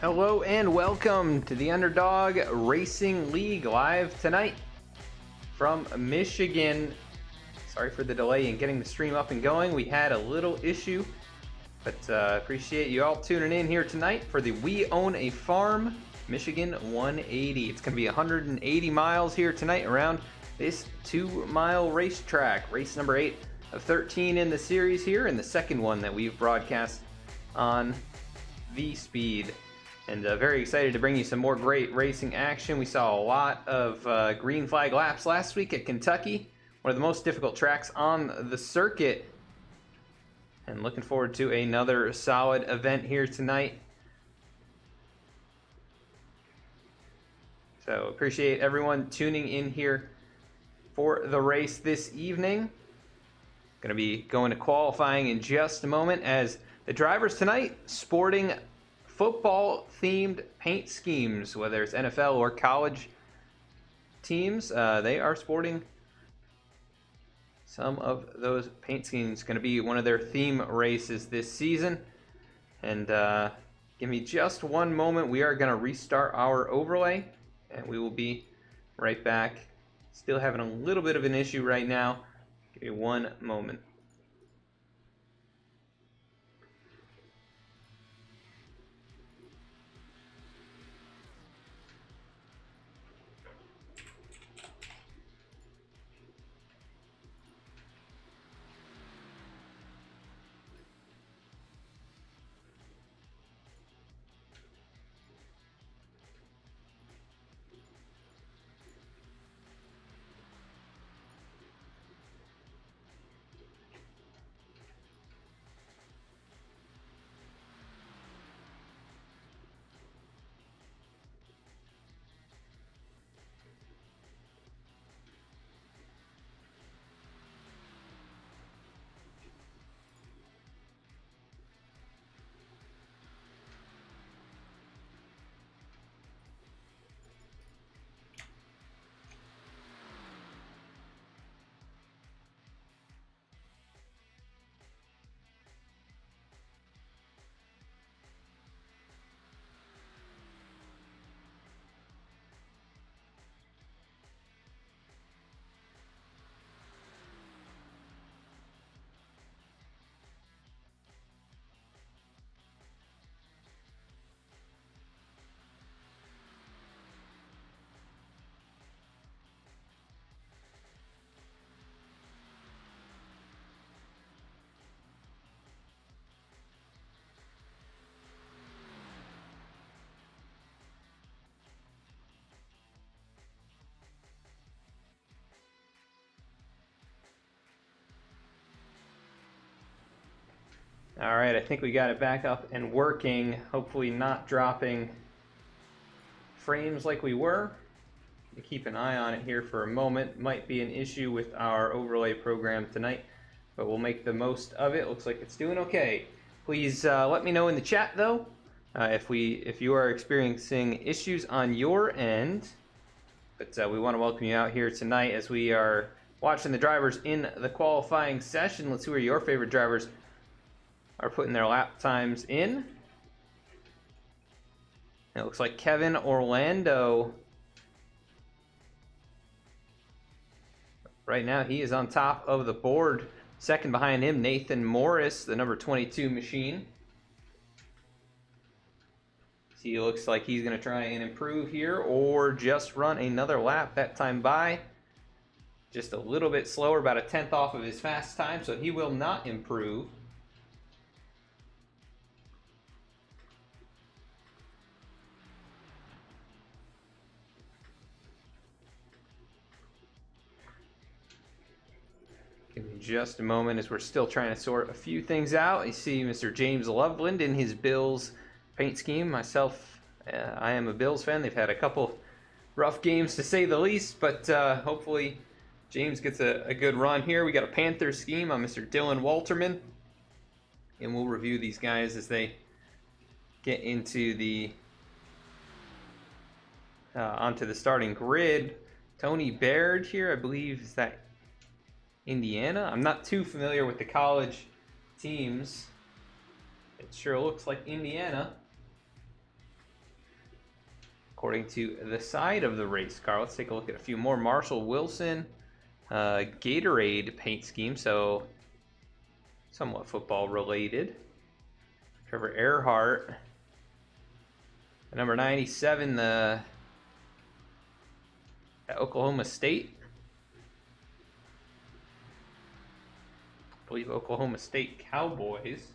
Hello and welcome to the Underdog Racing League live tonight from Michigan. Sorry for the delay in getting the stream up and going. We had a little issue, but appreciate you all tuning in here tonight for the We Own a Farm Michigan 180. It's going to be 180 miles here tonight around this 2-mile racetrack. Race number 8 of 13 in the series here, and the second one that we've broadcast on V-Speed. And very excited to bring you some more great racing action. We saw a lot of green flag laps last week at Kentucky, one of the most difficult tracks on the circuit. And looking forward to another solid event here tonight. So appreciate everyone tuning in here for the race this evening. Going to be going to qualifying in just a moment, as the drivers tonight sporting football-themed paint schemes, whether it's NFL or college teams. They are sporting some of those paint schemes. Going to be one of their theme races this season. And give me just one moment. We are going to restart our overlay, and we will be right back. Still having a little bit of an issue right now. Give me one moment. All right, I think we got it back up and working. Hopefully not dropping frames like we were. Keep an eye on it here for a moment. Might be an issue with our overlay program tonight, but we'll make the most of it. Looks like it's doing okay. Please let me know in the chat though if you are experiencing issues on your end. But we want to welcome you out here tonight as we are watching the drivers in the qualifying session. Let's see where your favorite drivers are putting their lap times in. It looks like Kevin Orlando, right now he is on top of the board. Second behind him, Nathan Morris, the number 22 machine. He looks like he's going to try and improve here, or just run another lap that time by. Just a little bit slower, about a 10th off of his fast time, so he will not improve. Give me just a moment as we're still trying to sort a few things out. You see Mr. James Loveland in his Bills paint scheme. Myself, I am a Bills fan. They've had a couple rough games to say the least, but hopefully James gets a good run here. We got a Panther scheme on Mr. Dylan Walterman, and we'll review these guys as they get into the onto the starting grid. Tony Baird here, I believe, is that Indiana? I'm not too familiar with the college teams. It sure looks like Indiana. according to the side of the race car. Let's take a look at a few more. Marshall Wilson, Gatorade paint scheme, so somewhat football related. Trevor Earhart, number 97, the Oklahoma State. I believe Oklahoma State Cowboys.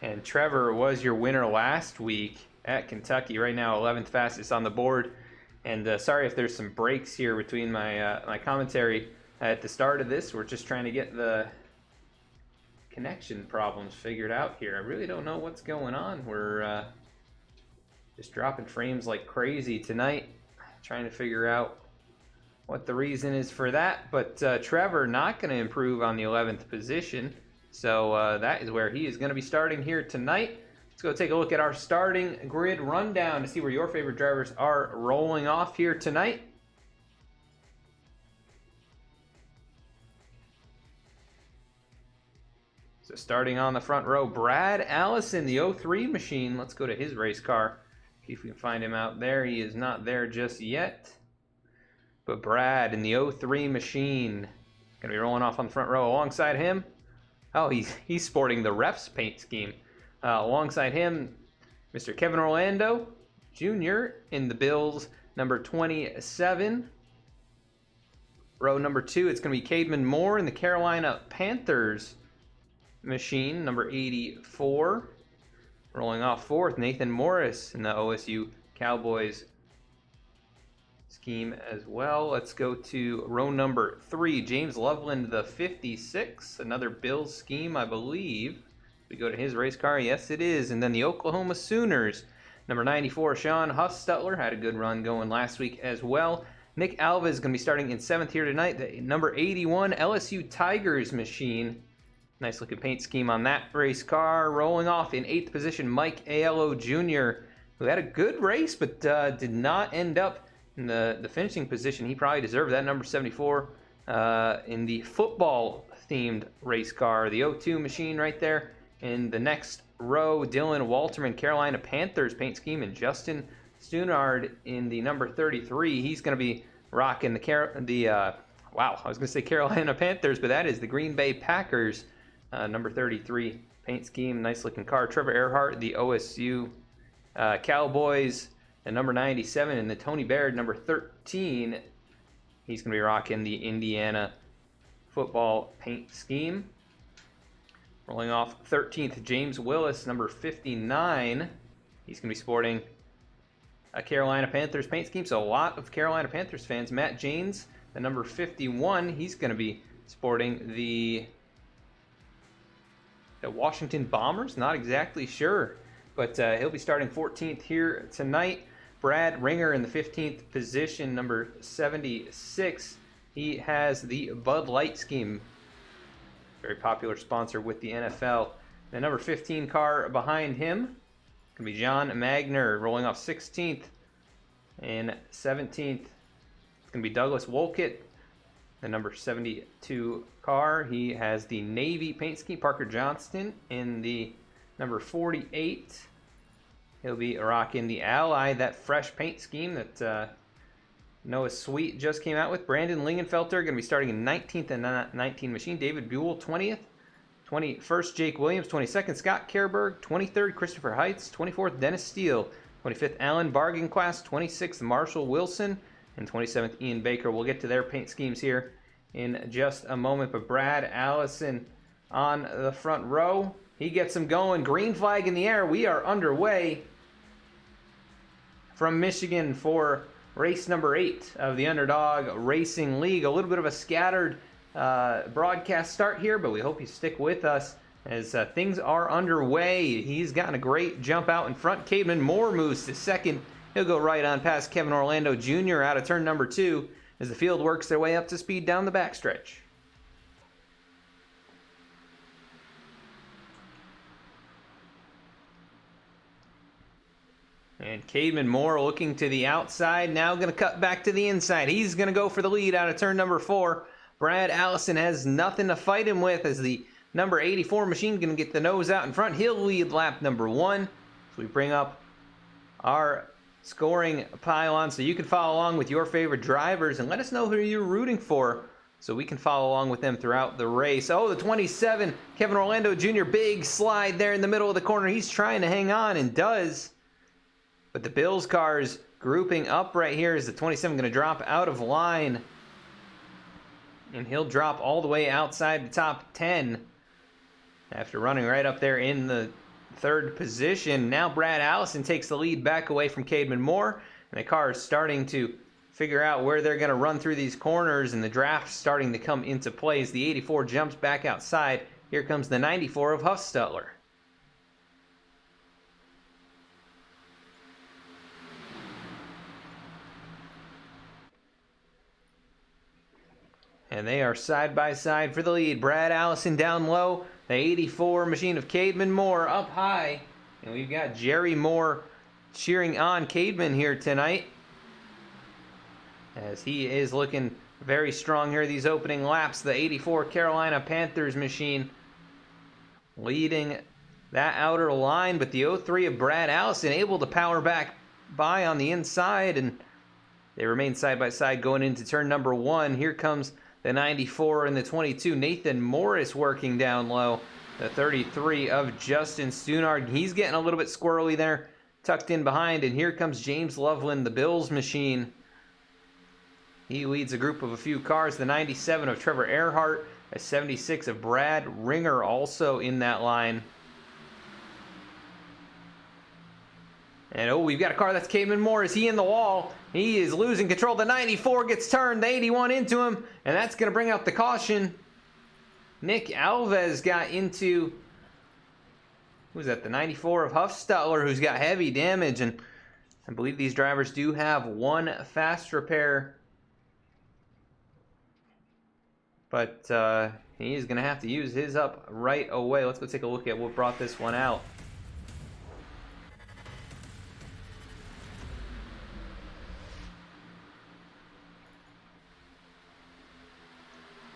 And Trevor was your winner last week at Kentucky. Right now, 11th fastest on the board. And sorry if there's some breaks here between my my commentary at the start of this. We're just trying to get the connection problems figured out here. I really don't know what's going on. We're just dropping frames like crazy tonight, trying to figure out what the reason is for that. But Trevor not going to improve on the 11th position. So that is where he is going to be starting here tonight. Let's go take a look at our starting grid rundown to see where your favorite drivers are rolling off here tonight. So starting on the front row, Brad Allison, the 03 machine. Let's go to his race car. See if we can find him out there. He is not there just yet. But Brad in the 03 machine. Going to be rolling off on the front row alongside him. Oh, he's sporting the refs paint scheme. Alongside him, Mr. Kevin Orlando Jr. in the Bills, number 27. Row number 2, it's going to be Cademan Moore in the Carolina Panthers machine, number 84. Rolling off 4th, Nathan Morris in the OSU Cowboys scheme as well. Let's go to row number 3, James Loveland, the 56. Another Bills scheme, I believe. We go to his race car. Yes, it is. And then the Oklahoma Sooners, number 94, Sean Hustutler, had a good run going last week as well. Nick Alva is going to be starting in 7th here tonight. The number 81 LSU Tigers machine. Nice looking paint scheme on that race car. Rolling off in 8th position, Mike Aiello Jr., who had a good race but did not end up in the finishing position. He probably deserved that, number 74, in the football-themed race car. The 02 machine right there. In the next row, Dylan Walterman, Carolina Panthers paint scheme, and Justin Stunard in the number 33. He's going to be rocking the wow, I was going to say Carolina Panthers, but that is the Green Bay Packers, number 33 paint scheme. Nice looking car. Trevor Earhart, the OSU Cowboys, and number 97, and the Tony Baird, number 13. He's going to be rocking the Indiana football paint scheme. Rolling off 13th, James Willis, number 59. He's going to be sporting a Carolina Panthers paint scheme, so a lot of Carolina Panthers fans. Matt Janes, the number 51, he's going to be sporting the Washington Bombers. Not exactly sure, but he'll be starting 14th here tonight. Brad Ringer in the 15th position, number 76. He has the Bud Light scheme. Very popular sponsor with the NFL. The number 15 car behind him going to be John Magner, rolling off 16th. And 17th, it's going to be Douglas Wolkett, the number 72 car. He has the Navy paint scheme. Parker Johnston in the number 48. He'll be rocking the Ally, that fresh paint scheme that Noah Sweet just came out with. Brandon Lingenfelter going to be starting in 19th and 19 machine. David Buell, 20th. 21st, Jake Williams. 22nd, Scott Kerberg. 23rd, Christopher Heights. 24th, Dennis Steele. 25th, Alan Bargain Class. 26th, Marshall Wilson. And 27th, Ian Baker. We'll get to their paint schemes here in just a moment. But Brad Allison on the front row. He gets them going. Green flag in the air. We are underway from Michigan for race number 8 of the Underdog Racing League. A little bit of a scattered broadcast start here, but we hope you stick with us as things are underway. He's gotten a great jump out in front. Cademan Moore moves to second. He'll go right on past Kevin Orlando Jr. out of turn number 2 as the field works their way up to speed down the backstretch. And Cademan Moore looking to the outside, now going to cut back to the inside. He's going to go for the lead out of turn number 4. Brad Allison has nothing to fight him with as the number 84 machine going to get the nose out in front. He'll lead lap number 1. So we bring up our scoring pylon so you can follow along with your favorite drivers and let us know who you're rooting for so we can follow along with them throughout the race. Oh, the 27, Kevin Orlando Jr., big slide there in the middle of the corner. He's trying to hang on and does. But the Bills cars grouping up right here is the 27 going to drop out of line. And he'll drop all the way outside the top 10 after running right up there in the 3rd position. Now Brad Allison takes the lead back away from Cademan Moore. And the car is starting to figure out where they're going to run through these corners. And the draft starting to come into play as the 84 jumps back outside. Here comes the 94 of Huffstutler. And they are side by side for the lead. Brad Allison down low. The 84 machine of Cademan Moore up high. And we've got Jerry Moore cheering on Cademan here tonight, as he is looking very strong here these opening laps. The 84 Carolina Panthers machine leading that outer line. But the 03 of Brad Allison able to power back by on the inside. And they remain side by side going into turn number 1. Here comes the 94 and the 22, Nathan Morris working down low. The 33 of Justin Stunard. He's getting a little bit squirrely there, tucked in behind. And here comes James Loveland, the Bills machine. He leads a group of a few cars. The 97 of Trevor Earhart. A 76 of Brad Ringer also in that line. And oh, we've got a car that's Cademan Moore. Is he in the wall? He is losing control. The 94 gets turned. The 81 into him. And that's going to bring out the caution. Nick Alves got into... Who's that? The 94 of Huffstutler, who's got heavy damage. And I believe these drivers do have one fast repair. But he's going to have to use his up right away. Let's go take a look at what brought this one out.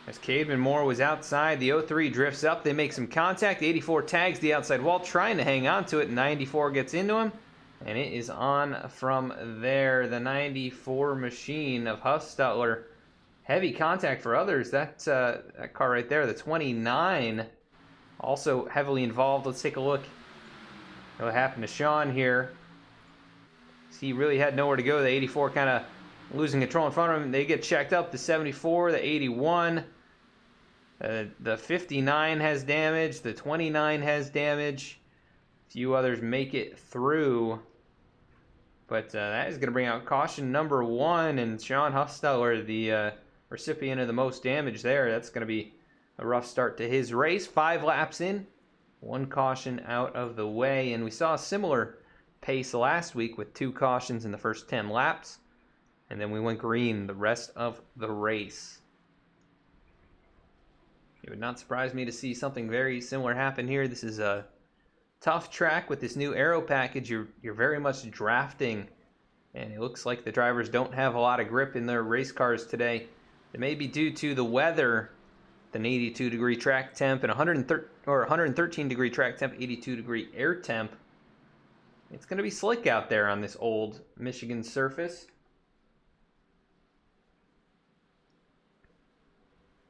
As Cademan Moore was outside, the 03 drifts up. They make some contact. The 84 tags the outside wall, trying to hang on to it. 94 gets into him, and it is on from there. The 94 machine of Huffstutler. Heavy contact for others. That car right there, the 29, also heavily involved. Let's take a look at what happened to Sean here. He really had nowhere to go. The 84 kind of losing control in front of him. They get checked up. The 74, the 81. The 59 has damage. The 29 has damage. A few others make it through. But that is going to bring out caution number 1. And Sean Huffstutler, the recipient of the most damage there. That's going to be a rough start to his race. 5 laps in. 1 caution out of the way. And we saw a similar pace last week with 2 cautions in the first 10 laps. And then we went green the rest of the race. It would not surprise me to see something very similar happen here. This is a tough track with this new aero package. You're very much drafting, and it looks like the drivers don't have a lot of grip in their race cars today. It may be due to the weather, an 82-degree track temp and 113-degree track temp, 82-degree air temp. It's going to be slick out there on this old Michigan surface.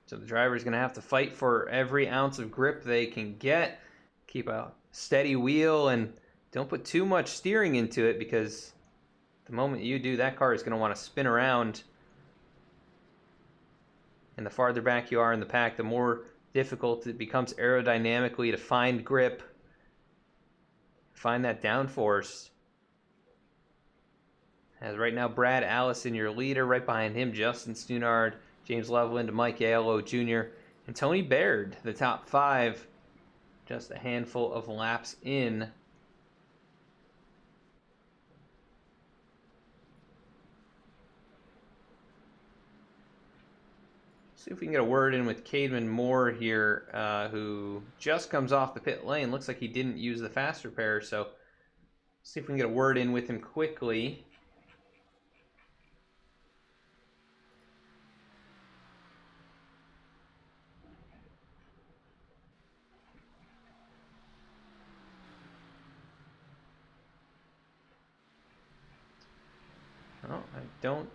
So the driver's going to have to fight for every ounce of grip they can get. Keep a steady wheel and don't put too much steering into it, because the moment you do, that car is going to want to spin around. And the farther back you are in the pack, the more difficult it becomes aerodynamically to find grip, find that downforce. As right now, Brad Allison, your leader, right behind him, Justin Stunard, James Loveland, Mike Aiello Jr., and Tony Baird, the top 5, just a handful of laps in. See if we can get a word in with Cademan Moore here, who just comes off the pit lane. Looks like he didn't use the fast repair, so See if we can get a word in with him quickly. Oh, I don't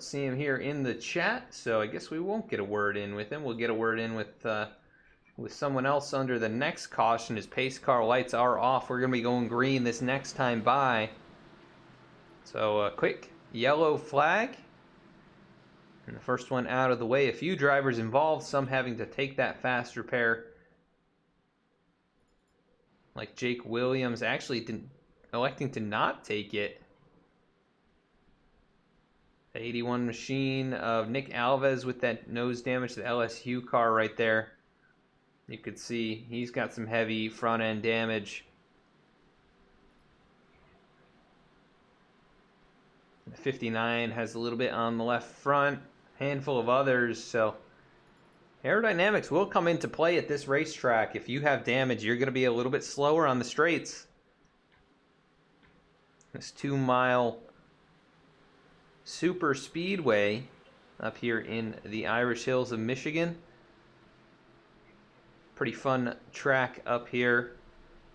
see him here in the chat, so I guess we won't get a word in with him. We'll get a word in with someone else under the next caution. His pace car lights are off. We're going to be going green this next time by. So a quick yellow flag. And the first one out of the way. A few drivers involved, some having to take that fast repair. Like Jake Williams actually electing to not take it. The 81 machine of Nick Alves with that nose damage to the LSU car right there. You could see he's got some heavy front end damage. The 59 has a little bit on the left front, handful of others. So aerodynamics will come into play at this racetrack. If you have damage, you're going to be a little bit slower on the straights. This 2-mile super speedway up here in the Irish Hills of Michigan. Pretty fun track up here,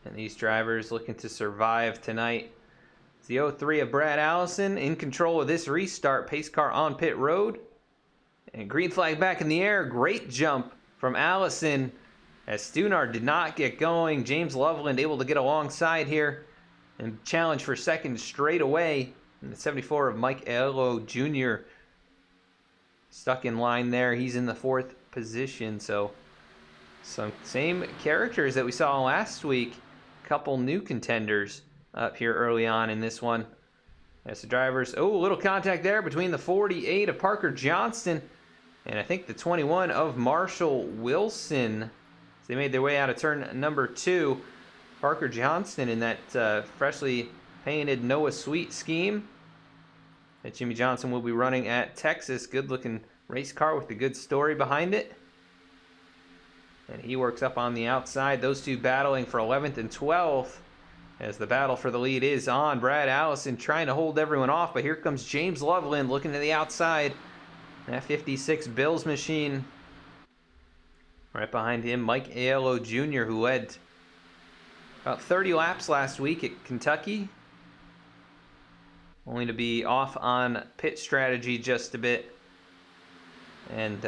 and these drivers looking to survive tonight. It's the 03 of Brad Allison in control of this restart. Pace car on pit road, and green flag back in the air. Great jump from Allison as Stunard did not get going. James Loveland able to get alongside here and challenge for second straight away. And the 74 of Mike Aiello Jr. stuck in line there. He's in the 4th position. So some same characters that we saw last week. Couple new contenders up here early on in this one. As the drivers, a little contact there between the 48 of Parker Johnston and I think the 21 of Marshall Wilson. As they made their way out of turn number 2. Parker Johnston in that freshly painted Noah Sweet scheme that Jimmy Johnson will be running at Texas. Good looking race car with a good story behind it. And he works up on the outside. Those two battling for 11th and 12th as the battle for the lead is on. Brad Allison trying to hold everyone off, but here comes James Loveland looking to the outside. That 56 Bills machine. Right behind him, Mike Aiello Jr., who led about 30 laps last week at Kentucky. Only to be off on pit strategy just a bit. And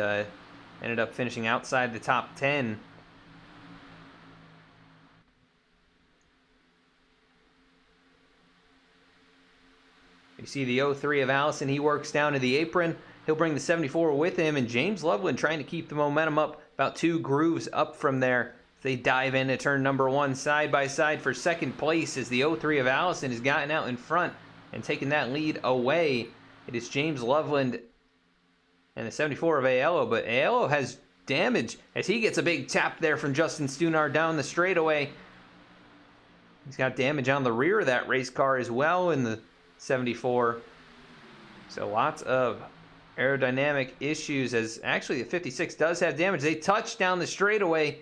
ended up finishing outside the top 10. You see the 03 of Allison. He works down to the apron. He'll bring the 74 with him. And James Loveland trying to keep the momentum up. About 2 grooves up from there. They dive into turn number 1 side by side for second place as the 03 of Allison has gotten out in front and taken that lead away. It is James Loveland and the 74 of Aiello, but Aiello has damage as he gets a big tap there from Justin Stunard down the straightaway. He's got damage on the rear of that race car as well in the 74. So lots of aerodynamic issues as actually the 56 does have damage. They touch down the straightaway.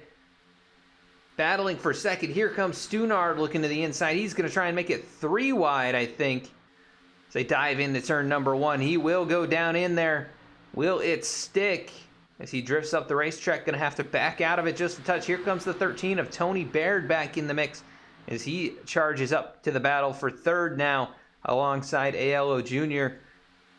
Battling for second. Here comes Stunard looking to the inside. He's going to try and make it 3 wide, I think. As they dive into turn number 1. He will go down in there. Will it stick? As he drifts up the racetrack, going to have to back out of it just a touch. Here comes the 13 of Tony Baird back in the mix as he charges up to the battle for third now alongside Aiello Jr.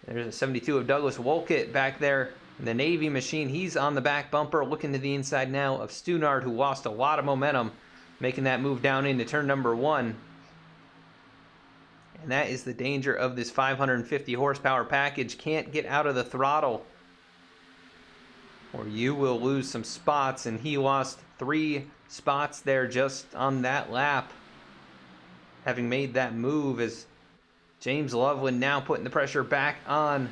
There's a 72 of Douglas Wolcott back there in the Navy machine. He's on the back bumper looking to the inside now of Stunard, who lost a lot of momentum making that move down into turn number 1. And that is the danger of this 550 horsepower package. Can't get out of the throttle or you will lose some spots, and he lost 3 spots there just on that lap, having made that move. As James Loveland now putting the pressure back on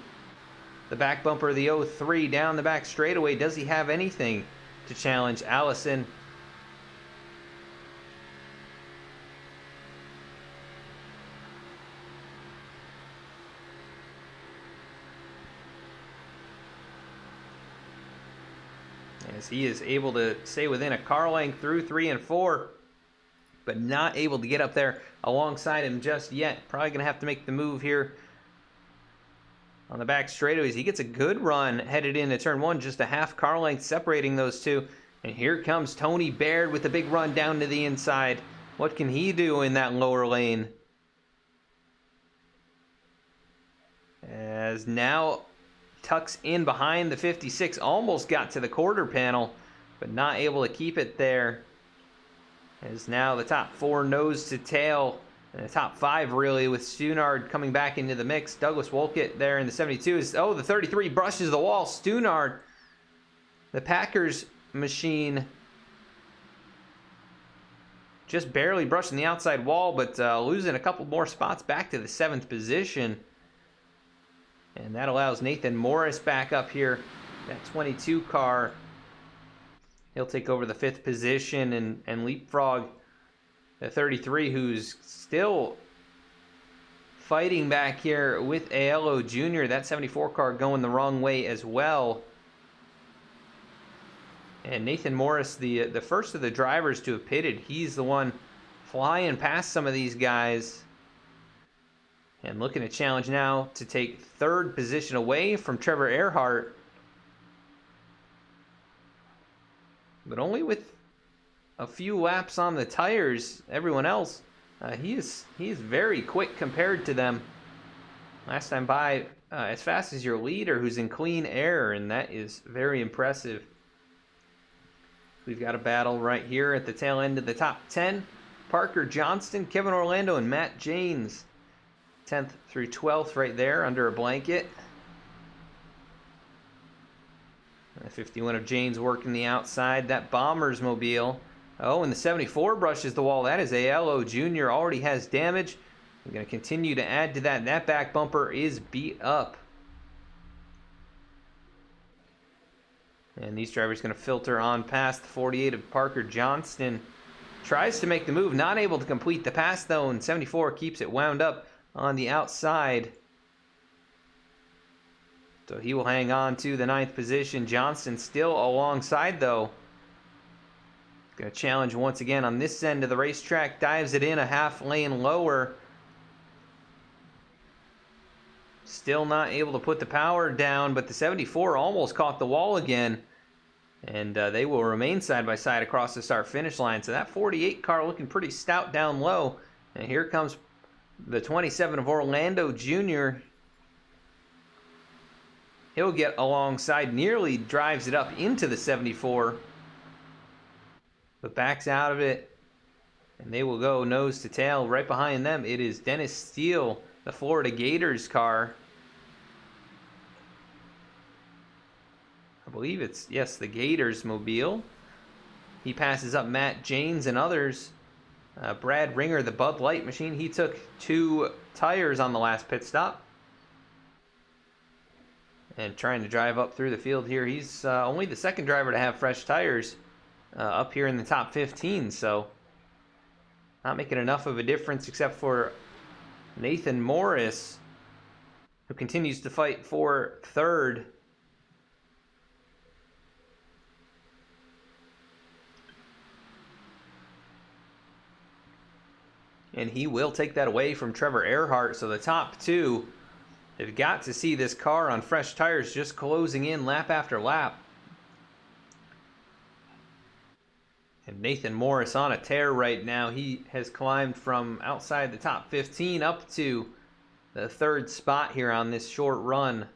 the back bumper of the 03 down the back straightaway. Does he have anything to challenge Allison? as he is able to stay within a car length through 3 and 4, but not able to get up there alongside him just yet. Probably going to have to make the move here on the back straightaways. He gets a good run headed into turn 1, just a half car length separating those two. And here comes Tony Baird with a big run down to the inside. What can he do in that lower lane? As now tucks in behind the 56, almost got to the quarter panel, but not able to keep it there. As now the top 4 nose to tail, and the top 5 really, with Stunard coming back into the mix. Douglas Wolkett there in the 72 is, oh, the 33 brushes the wall. Stunard, the Packers machine, just barely brushing the outside wall, but losing a couple more spots back to the 7th position. And that allows Nathan Morris back up here, that 22 car. He'll take over the 5th position and leapfrog the 33, who's still fighting back here with Aiello Jr. That 74 car going the wrong way as well. And Nathan Morris, the first of the drivers to have pitted, he's the one flying past some of these guys. And looking to challenge now to take 3rd position away from Trevor Earhart. But only with a few laps on the tires. Everyone else, he is very quick compared to them. Last time by, as fast as your leader, who's in clean air, and that is very impressive. We've got a battle right here at the tail end of the top 10. Parker Johnston, Kevin Orlando, and Matt Janes. 10th through 12th right there under a blanket. 51 of Janes working the outside. That Bombers mobile. Oh, and the 74 brushes the wall. That is Aiello Jr. Already has damage. We're going to continue to add to that. That back bumper is beat up. And these drivers going to filter on past the 48 of Parker Johnston. Tries to make the move. Not able to complete the pass, though. And 74 keeps it wound up on the outside. So he will hang on to the 9th position. Johnston still alongside, though. Going to challenge once again on this end of the racetrack. Dives it in a half lane lower. Still not able to put the power down, but the 74 almost caught the wall again. And they will remain side by side across the start-finish line. So that 48 car looking pretty stout down low. And here comes the 27 of Orlando Jr. He'll get alongside, nearly drives it up into the 74, but backs out of it, and they will go nose to tail. Right behind them, it is Dennis Steele, the Florida Gators car. I believe it's, yes, the Gators mobile. He passes up Matt Janes and others. Brad Ringer, the Bud Light machine, he took 2 tires on the last pit stop. And trying to drive up through the field here. He's only the 2nd driver to have fresh tires up here in the top 15. So not making enough of a difference except for Nathan Morris, who continues to fight for 3rd. And he will take that away from Trevor Earhart. So the top 2 have got to see this car on fresh tires just closing in lap after lap. And Nathan Morris on a tear right now. He has climbed from outside the top 15 up to the 3rd spot here on this short run.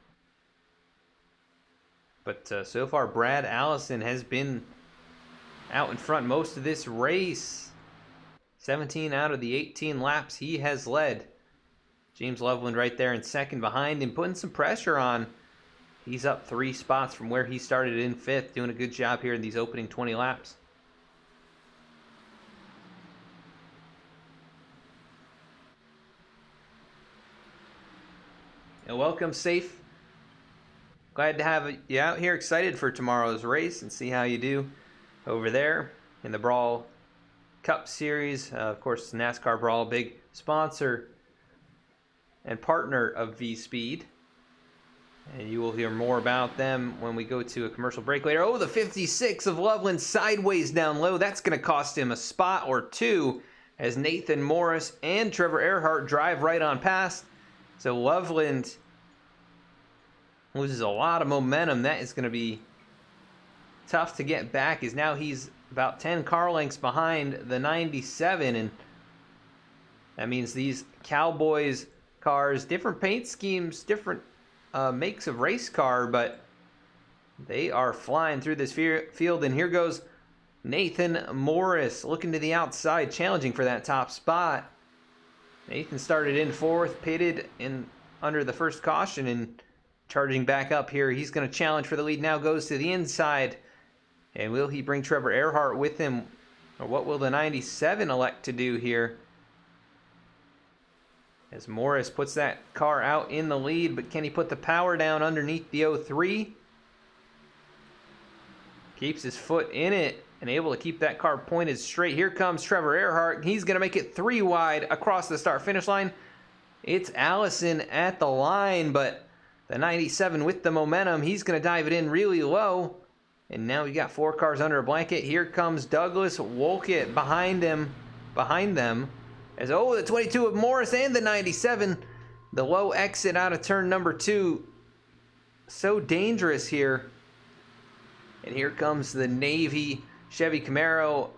But so far, Brad Allison has been out in front most of this race. 17 out of the 18 laps he has led. James Loveland right there in 2nd behind him, putting some pressure on. He's up 3 spots from where he started in 5th, doing a good job here in these opening 20 laps. And welcome, Safe. Glad to have you out here, excited for tomorrow's race and see how you do over there in the Brawl Cup Series. Of course, NASCAR Brawl, big sponsor and partner of V-Speed. And you will hear more about them when we go to a commercial break later. Oh, the 56 of Loveland sideways down low. That's going to cost him a spot or two as Nathan Morris and Trevor Earhart drive right on past. So Loveland loses a lot of momentum. That is going to be tough to get back, as now he's about 10 car lengths behind the 97, and that means these Cowboys cars, different paint schemes, different makes of race car, but they are flying through this field. And here goes Nathan Morris looking to the outside, challenging for that top spot. Nathan started in fourth, pitted in under the first caution, and charging back up here. He's going to challenge for the lead now, goes to the inside. And will he bring Trevor Earhart with him? Or what will the 97 elect to do here? As Morris puts that car out in the lead, but can he put the power down underneath the 03? Keeps his foot in it and able to keep that car pointed straight. Here comes Trevor Earhart. He's going to make it 3 wide across the start-finish line. It's Allison at the line, but the 97 with the momentum, he's going to dive it in really low. And now we got 4 cars under a blanket. Here comes Douglas Wolkett behind them. As, oh, the 22 of Morris and the 97. The low exit out of turn number 2. So dangerous here. And here comes the Navy Chevy Camaro.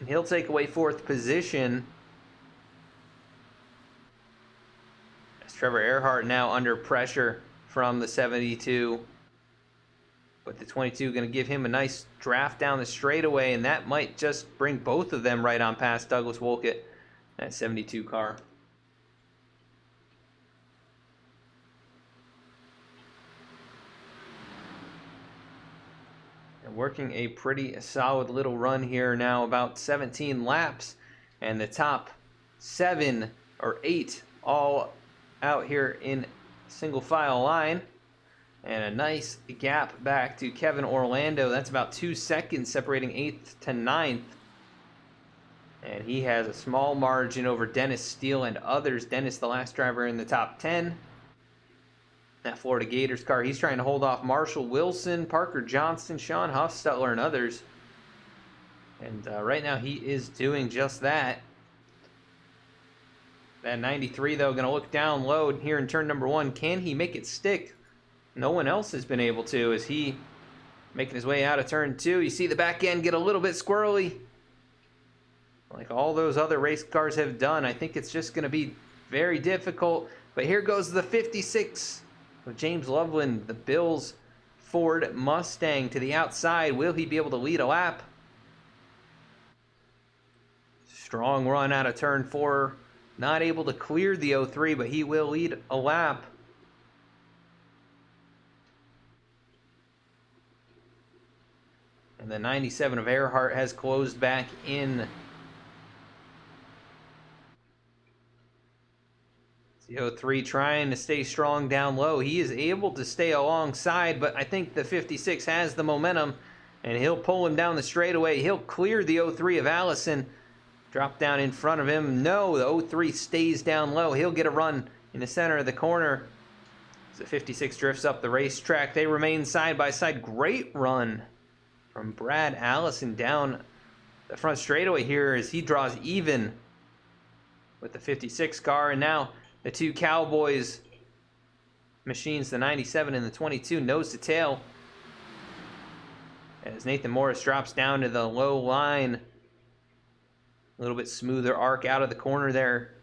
And he'll take away 4th position. As Trevor Earhart now under pressure from the 72. But the 22 going to give him a nice draft down the straightaway, and that might just bring both of them right on past Douglas Wolkett, that 72 car. And working a pretty solid little run here now, about 17 laps, and the top 7 or 8 all out here in single file line. And a nice gap back to Kevin Orlando. That's about 2 seconds separating 8th to 9th. And he has a small margin over Dennis Steele and others. Dennis, the last driver in the top 10. That Florida Gators car, he's trying to hold off Marshall Wilson, Parker Johnston, Sean Huffstetler, and others. And right now he is doing just that. That 93, though, going to look down low here in turn number 1. Can he make it stick? No one else has been able to, as he making his way out of turn 2. You see the back end get a little bit squirrely, like all those other race cars have done. I think it's just going to be very difficult. But here goes the 56 of James Loveland, the Bills Ford Mustang, to the outside. Will he be able to lead a lap? Strong run out of turn 4. Not able to clear the 03, but he will lead a lap. And the 97 of Earhart has closed back in. The 03 trying to stay strong down low. He is able to stay alongside, but I think the 56 has the momentum, and he'll pull him down the straightaway. He'll clear the 03 of Allison. Drop down in front of him. No, the 03 stays down low. He'll get a run in the center of the corner. As the 56 drifts up the racetrack, they remain side by side. Great run from Brad Allison down the front straightaway here as he draws even with the 56 car. And now the 2 Cowboys machines, the 97 and the 22, nose to tail. As Nathan Morris drops down to the low line. A little bit smoother arc out of the corner there.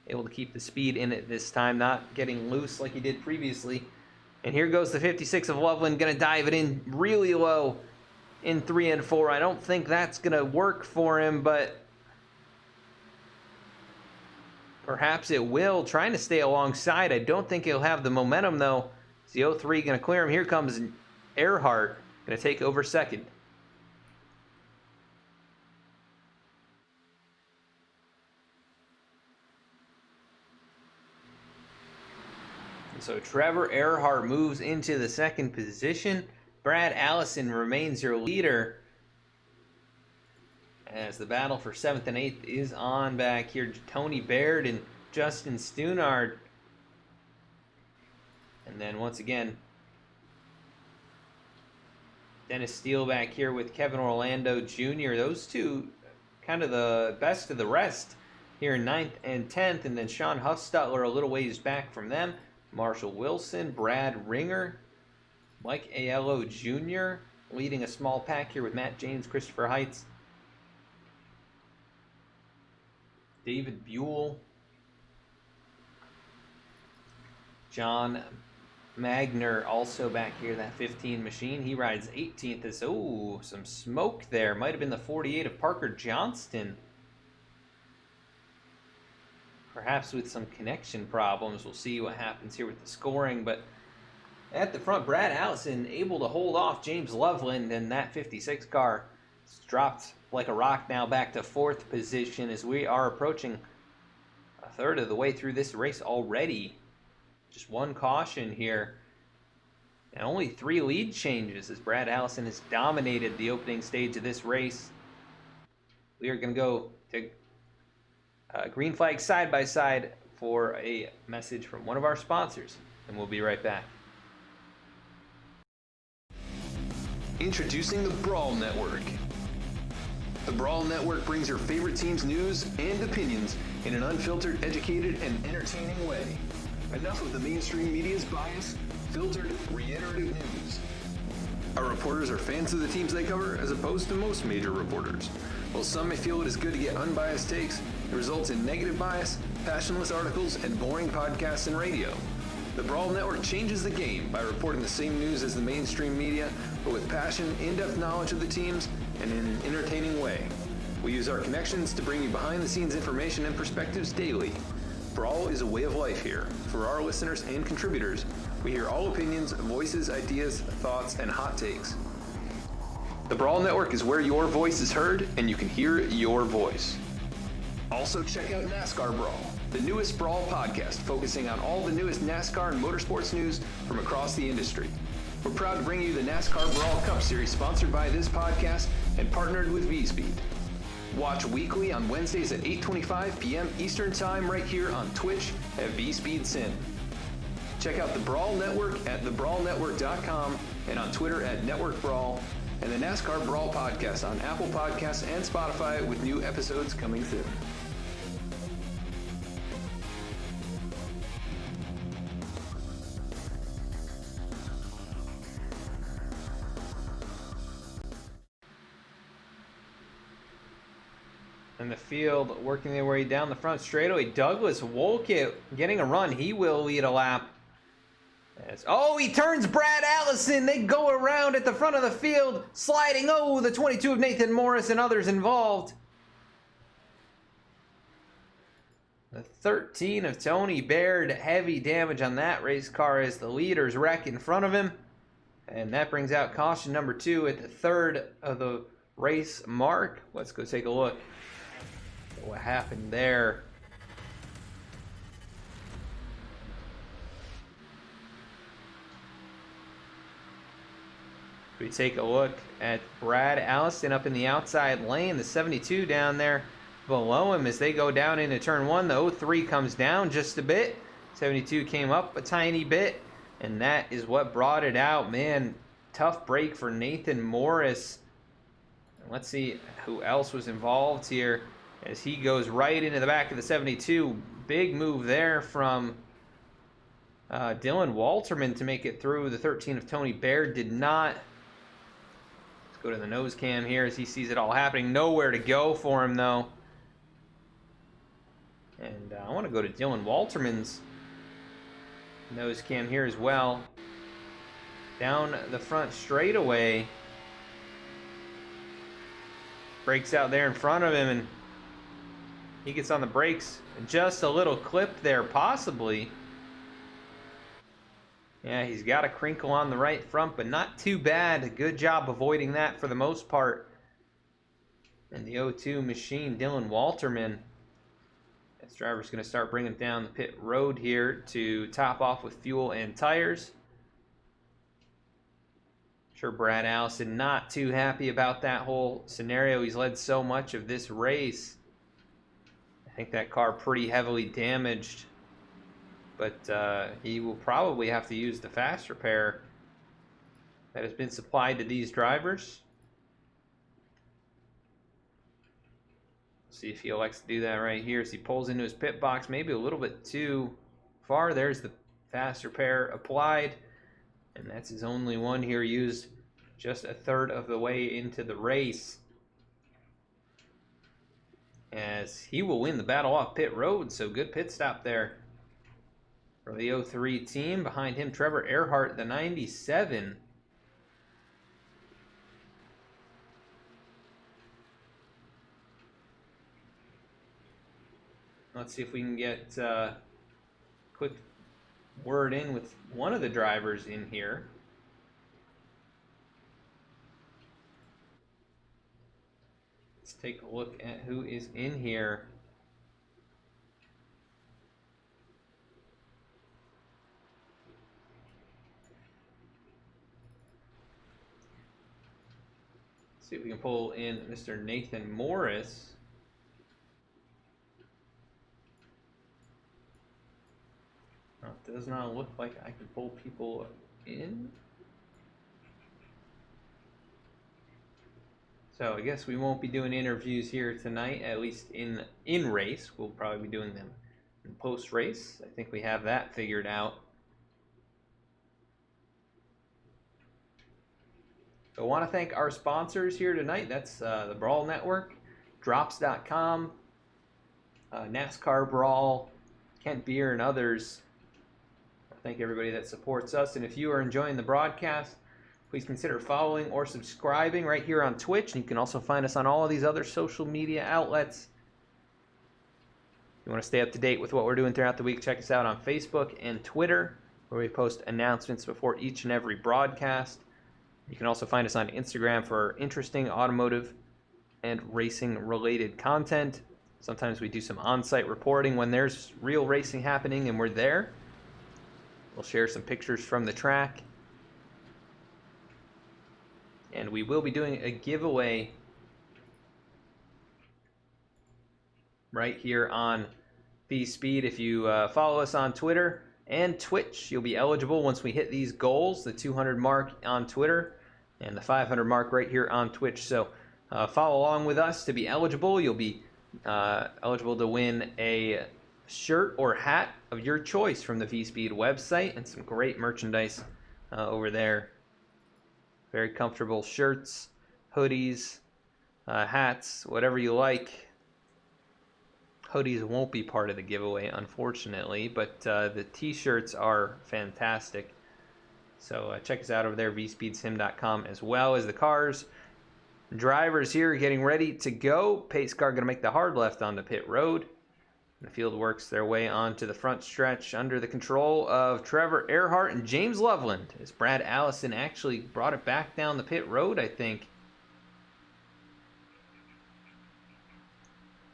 Able to keep the speed in it this time, not getting loose like he did previously. And here goes the 56 of Loveland, going to dive it in really low in 3 and 4. I don't think that's going to work for him, but perhaps it will. Trying to stay alongside. I don't think he'll have the momentum, though. It's the 03 going to clear him. Here comes Earhart, going to take over second. So Trevor Earhart moves into the second position. Brad Allison remains your leader as the battle for 7th and 8th is on back here. Tony Baird and Justin Stunard And then once again, Dennis Steele back here with Kevin Orlando Jr. Those two kind of the best of the rest here in 9th and 10th. And then Sean Huffstutler a little ways back from them. Marshall Wilson, Brad Ringer, Mike Aiello Jr. leading a small pack here with Matt James, Christopher Heights, David Buell, John Magner also back here, that 15 machine. He rides 18th. As some smoke there. Might have been the 48 of Parker Johnston. Perhaps with some connection problems. We'll see what happens here with the scoring. But at the front, Brad Allison able to hold off James Loveland, and that 56 car is dropped like a rock now back to 4th position as we are approaching a third of the way through this race already. Just one caution here. And only 3 lead changes as Brad Allison has dominated the opening stage of this race. We are going to go to green flag side by side for a message from one of our sponsors, and we'll be right back. Introducing the Brawl Network. The Brawl Network brings your favorite team's news and opinions in an unfiltered, educated, and entertaining way. Enough of the mainstream media's bias, filtered, reiterative news. Our reporters are fans of the teams they cover, as opposed to most major reporters. While some may feel it is good to get unbiased takes, it results in negative bias, passionless articles, and boring podcasts and radio. The Brawl Network changes the game by reporting the same news as the mainstream media, but with passion, in-depth knowledge of the teams, and in an entertaining way. We use our connections to bring you behind-the-scenes information and perspectives daily. Brawl is a way of life here. For our listeners and contributors, we hear all opinions, voices, ideas, thoughts, and hot takes. The Brawl Network is where your voice is heard, and you can hear your voice. Also check out NASCAR Brawl, the newest Brawl podcast focusing on all the newest NASCAR and motorsports news from across the industry. We're proud to bring you the NASCAR Brawl Cup Series sponsored by this podcast and partnered with V-Speed. Watch weekly on Wednesdays at 8:25 p.m. Eastern Time right here on Twitch at V-Speed Sim. Check out the Brawl Network at thebrawlnetwork.com and on Twitter at Network Brawl, and the NASCAR Brawl podcast on Apple Podcasts and Spotify with new episodes coming soon. In the field, working their way down the front straightaway, Douglas Wolkett getting a run. He will lead a lap. He turns Brad Allison. They go around at the front of the field, sliding. The 22 of Nathan Morris and others involved. The 13 of Tony Baird, heavy damage on that race car as the leaders wreck in front of him. And that brings out caution number 2 at the third of the race mark. Let's go take a look at what happened there. We take a look at Brad Allison up in the outside lane, the 72 down there below him as they go down into turn 1. The 03 comes down just a bit. 72 came up a tiny bit, and that is what brought it out. Man, tough break for Nathan Morris. Let's see who else was involved here as he goes right into the back of the 72. Big move there from Dylan Walterman to make it through. The 13 of Tony Baird did not. Let's go to the nose cam here as he sees it all happening. Nowhere to go for him, though. And I want to go to Dylan Walterman's nose cam here as well. Down the front straightaway. Breaks out there in front of him, and he gets on the brakes. Just a little clip there, possibly. Yeah, he's got a crinkle on the right front, but not too bad. A good job avoiding that for the most part. And the 02 machine, Dylan Walterman. This driver's going to start bringing down the pit road here to top off with fuel and tires. I'm sure Brad Allison not too happy about that whole scenario. He's led so much of this race. I think that car pretty heavily damaged. but he will probably have to use the fast repair that has been supplied to these drivers. See if he elects to do that right here as he pulls into his pit box, maybe a little bit too far. There's the fast repair applied, and that's his only one here, used just a third of the way into the race, as he will win the battle off pit road. So good pit stop there for the 03 team. Behind him, Trevor Earhart, the 97. Let's see if we can get quick word in with one of the drivers in here. Let's take a look at who is in here. See if we can pull in Mr. Nathan Morris. It does not look like I can pull people in. So I guess we won't be doing interviews here tonight, at least in race. We'll probably be doing them in post race. I think we have that figured out. So I want to thank our sponsors here tonight. That's the Brawl Network, Drops.com, NASCAR Brawl, Kent Beer, and others. Thank everybody that supports us. And if you are enjoying the broadcast, please consider following or subscribing right here on Twitch. And you can also find us on all of these other social media outlets. If you want to stay up to date with what we're doing throughout the week, check us out on Facebook and Twitter, where we post announcements before each and every broadcast. You can also find us on Instagram for interesting automotive and racing related content. Sometimes we do some on-site reporting when there's real racing happening and we're there. We'll share some pictures from the track. And we will be doing a giveaway right here on V-Speed. If you follow us on Twitter and Twitch, you'll be eligible once we hit these goals, the 200 mark on Twitter and the 500 mark right here on Twitch. So follow along with us to be eligible. You'll be eligible to win a shirt or hat of your choice from the V-Speed website, and some great merchandise over there. Very comfortable shirts, hoodies, hats, whatever you like. Hoodies won't be part of the giveaway, unfortunately, but the t-shirts are fantastic. So check us out over there, vspeedsim.com, as well as the cars. Drivers here getting ready to go. Pace car going to make the hard left onto pit road. The field works their way onto the front stretch under the control of Trevor Earhart and James Loveland, as Brad Allison actually brought it back down the pit road, I think.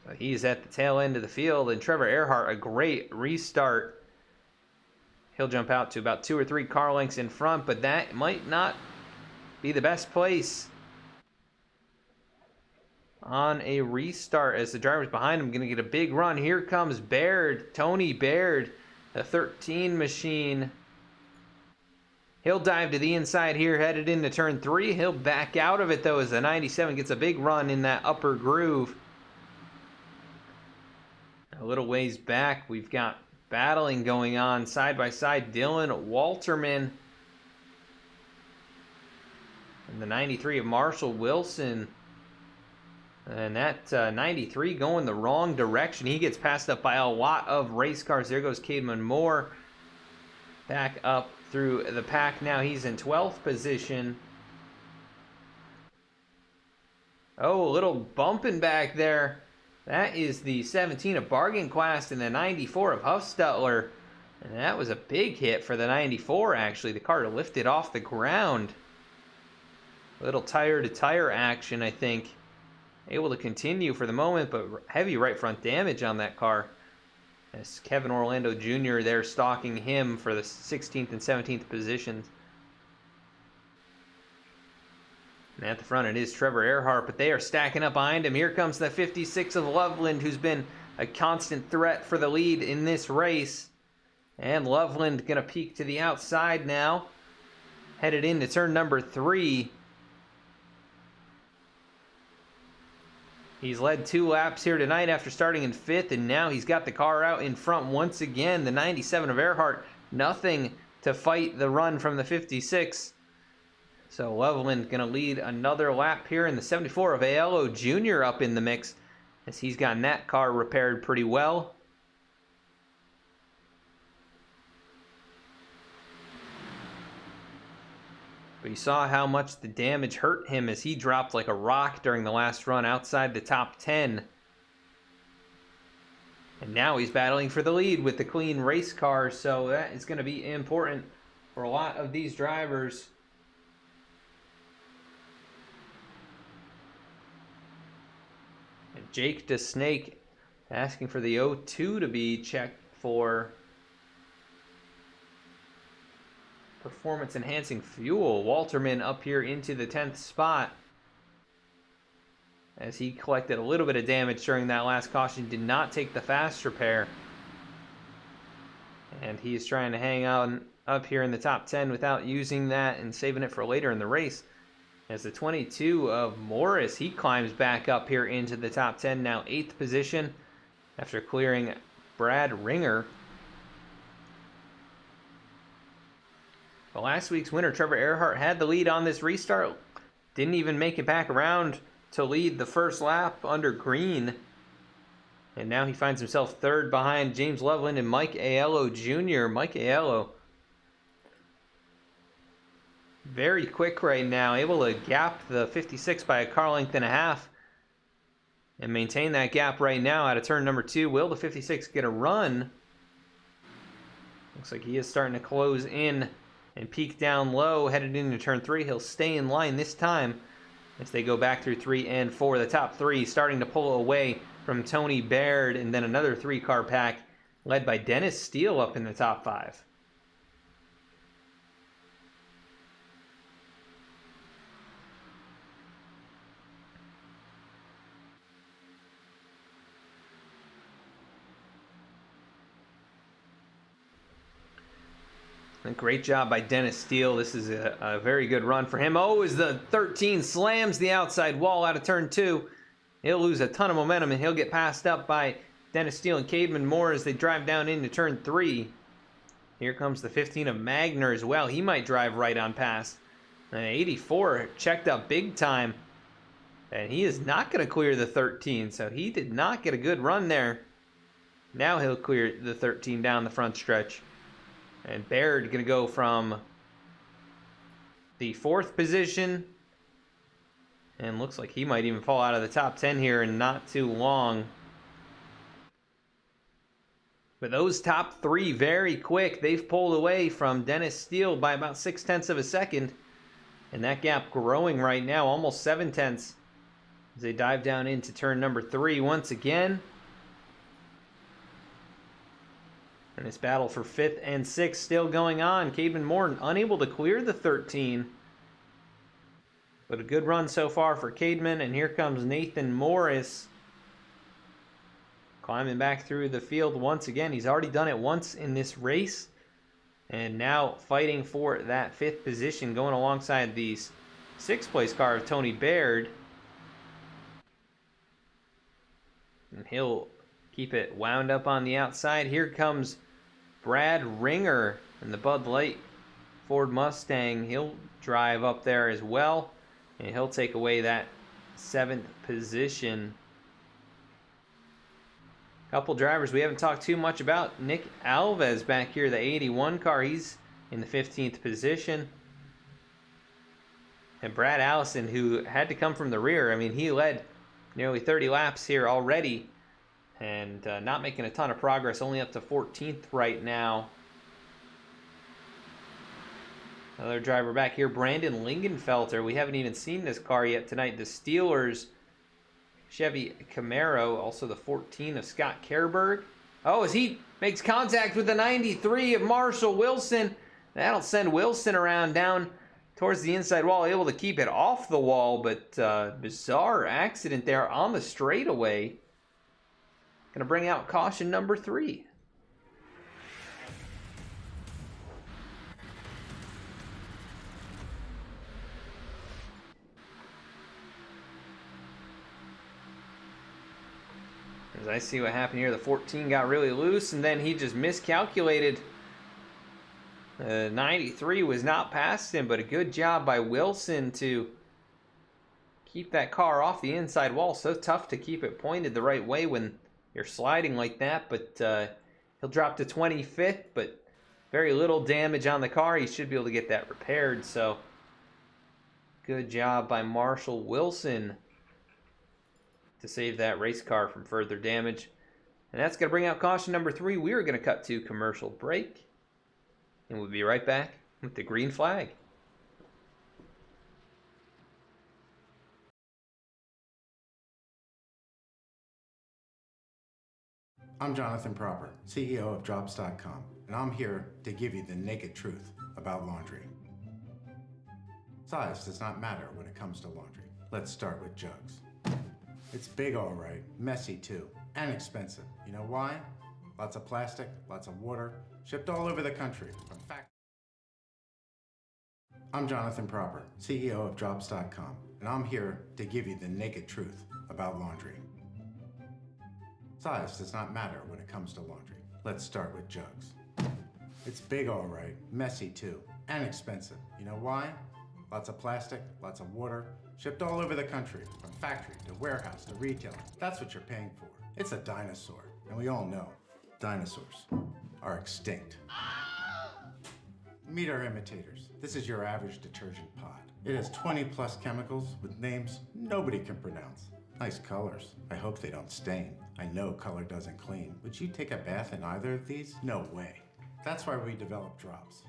So he's at the tail end of the field, and Trevor Earhart, a great restart. He'll jump out to about 2 or 3 car lengths in front, but that might not be the best place on a restart, as the drivers behind him going to get a big run. Here comes Baird, Tony Baird, the 13 machine. He'll dive to the inside here, headed into turn 3. He'll back out of it, though, as the 97 gets a big run in that upper groove. A little ways back, we've got battling going on side by side. Dylan Walterman and the 93 of Marshall Wilson. And that 93 going the wrong direction. He gets passed up by a lot of race cars. There goes Cademan Moore back up through the pack. Now he's in 12th position. Oh, a little bumping back there. That is the 17 of Bargain Quest and the 94 of Huffstutler. And that was a big hit for the 94, actually. The car lifted off the ground. A little tire-to-tire action, I think. Able to continue for the moment, but heavy right front damage on that car. As Kevin Orlando Jr. there stalking him for the 16th and 17th positions. And at the front it is Trevor Earhart, but they are stacking up behind him. Here comes the 56 of Loveland, who's been a constant threat for the lead in this race. And Loveland going to peek to the outside now. Headed into turn number 3. He's led 2 laps here tonight after starting in 5th, and now he's got the car out in front once again. The 97 of Earhart, nothing to fight the run from the 56. So Loveland going to lead another lap here, and the 74 of Aiello Jr. up in the mix as he's gotten that car repaired pretty well. But you saw how much the damage hurt him as he dropped like a rock during the last run outside the top 10. And now he's battling for the lead with the clean race car, so that is going to be important for a lot of these drivers. And Jake DeSnake asking for the O2 to be checked for performance enhancing fuel. Walterman up here into the 10th spot as he collected a little bit of damage during that last caution, did not take the fast repair, and he is trying to hang on up here in the top 10 without using that and saving it for later in the race. As the 22 of Morris, he climbs back up here into the top 10, now 8th position after clearing Brad Ringer. Well, last week's winner, Trevor Earhart, had the lead on this restart. Didn't even make it back around to lead the first lap under green. And now he finds himself 3rd behind James Loveland and Mike Aiello Jr. Mike Aiello, very quick right now, able to gap the 56 by a car length and a half and maintain that gap right now out of turn number 2. Will the 56 get a run? Looks like he is starting to close in and peak down low, headed into turn 3. He'll stay in line this time as they go back through 3 and 4. The top 3 starting to pull away from Tony Baird, and then another 3-car pack led by Dennis Steele up in the top 5. A great job by Dennis Steele. This is a very good run for him. Oh, as the 13 slams the outside wall out of turn 2. He'll lose a ton of momentum, and he'll get passed up by Dennis Steele and Cademan Moore as they drive down into turn 3. Here comes the 15 of Magner as well. He might drive right on past. 84 checked up big time, and he is not going to clear the 13, so he did not get a good run there. Now he'll clear the 13 down the front stretch. And Baird going to go from the 4th position, and looks like he might even fall out of the top 10 here in not too long. But those top 3 very quick. They've pulled away from Dennis Steele by about 0.6 of a second, and that gap growing right now, almost 0.7 as they dive down into turn number 3 once again. And this battle for 5th and 6th still going on. Cademan Moore unable to clear the 13. But a good run so far for Cademan. And here comes Nathan Morris, climbing back through the field once again. He's already done it once in this race. And now fighting for that 5th position, going alongside the 6th place car of Tony Baird. And he'll keep it wound up on the outside. Here comes Brad Ringer in the Bud Light Ford Mustang. He'll drive up there as well, and he'll take away that 7th position. Couple drivers we haven't talked too much about. Nick Alves back here, the 81 car. He's in the 15th position. And Brad Allison, who had to come from the rear. I mean, he led nearly 30 laps here already, and not making a ton of progress, only up to 14th right now. Another driver back here, Brandon Lingenfelter. We haven't even seen this car yet tonight. The Steelers Chevy Camaro, also the 14 of Scott Kerberg. Oh, as he makes contact with the 93 of Marshall Wilson. That'll send Wilson around down towards the inside wall, able to keep it off the wall, but bizarre accident there on the straightaway. Going to bring out caution number 3. As I see what happened here, the 14 got really loose, and then he just miscalculated. 93 was not past him, but a good job by Wilson to keep that car off the inside wall. So tough to keep it pointed the right way when you're sliding like that, but he'll drop to 25th, but very little damage on the car. He should be able to get that repaired, so good job by Marshall Wilson to save that race car from further damage. And that's going to bring out caution number 3. We are going to cut to commercial break, and we'll be right back with the green flag. I'm Jonathan Proper, CEO of Drops.com, and I'm here to give you the naked truth about laundry. Size does not matter when it comes to laundry. Let's start with jugs. It's big all right, messy too, and expensive. You know why? Lots of plastic, lots of water, shipped all over the country. In fact, I'm Jonathan Proper, CEO of Drops.com, and I'm here to give you the naked truth about laundry. Size does not matter when it comes to laundry. Let's start with jugs. It's big all right, messy too, and expensive. You know why? Lots of plastic, lots of water, shipped all over the country, from factory to warehouse to retailer. That's what you're paying for. It's a dinosaur, and we all know dinosaurs are extinct. Meet our imitators. This is your average detergent pod. It has 20 plus chemicals with names nobody can pronounce. Nice colors. I hope they don't stain. I know color doesn't clean. Would you take a bath in either of these? No way. That's why we developed Drops.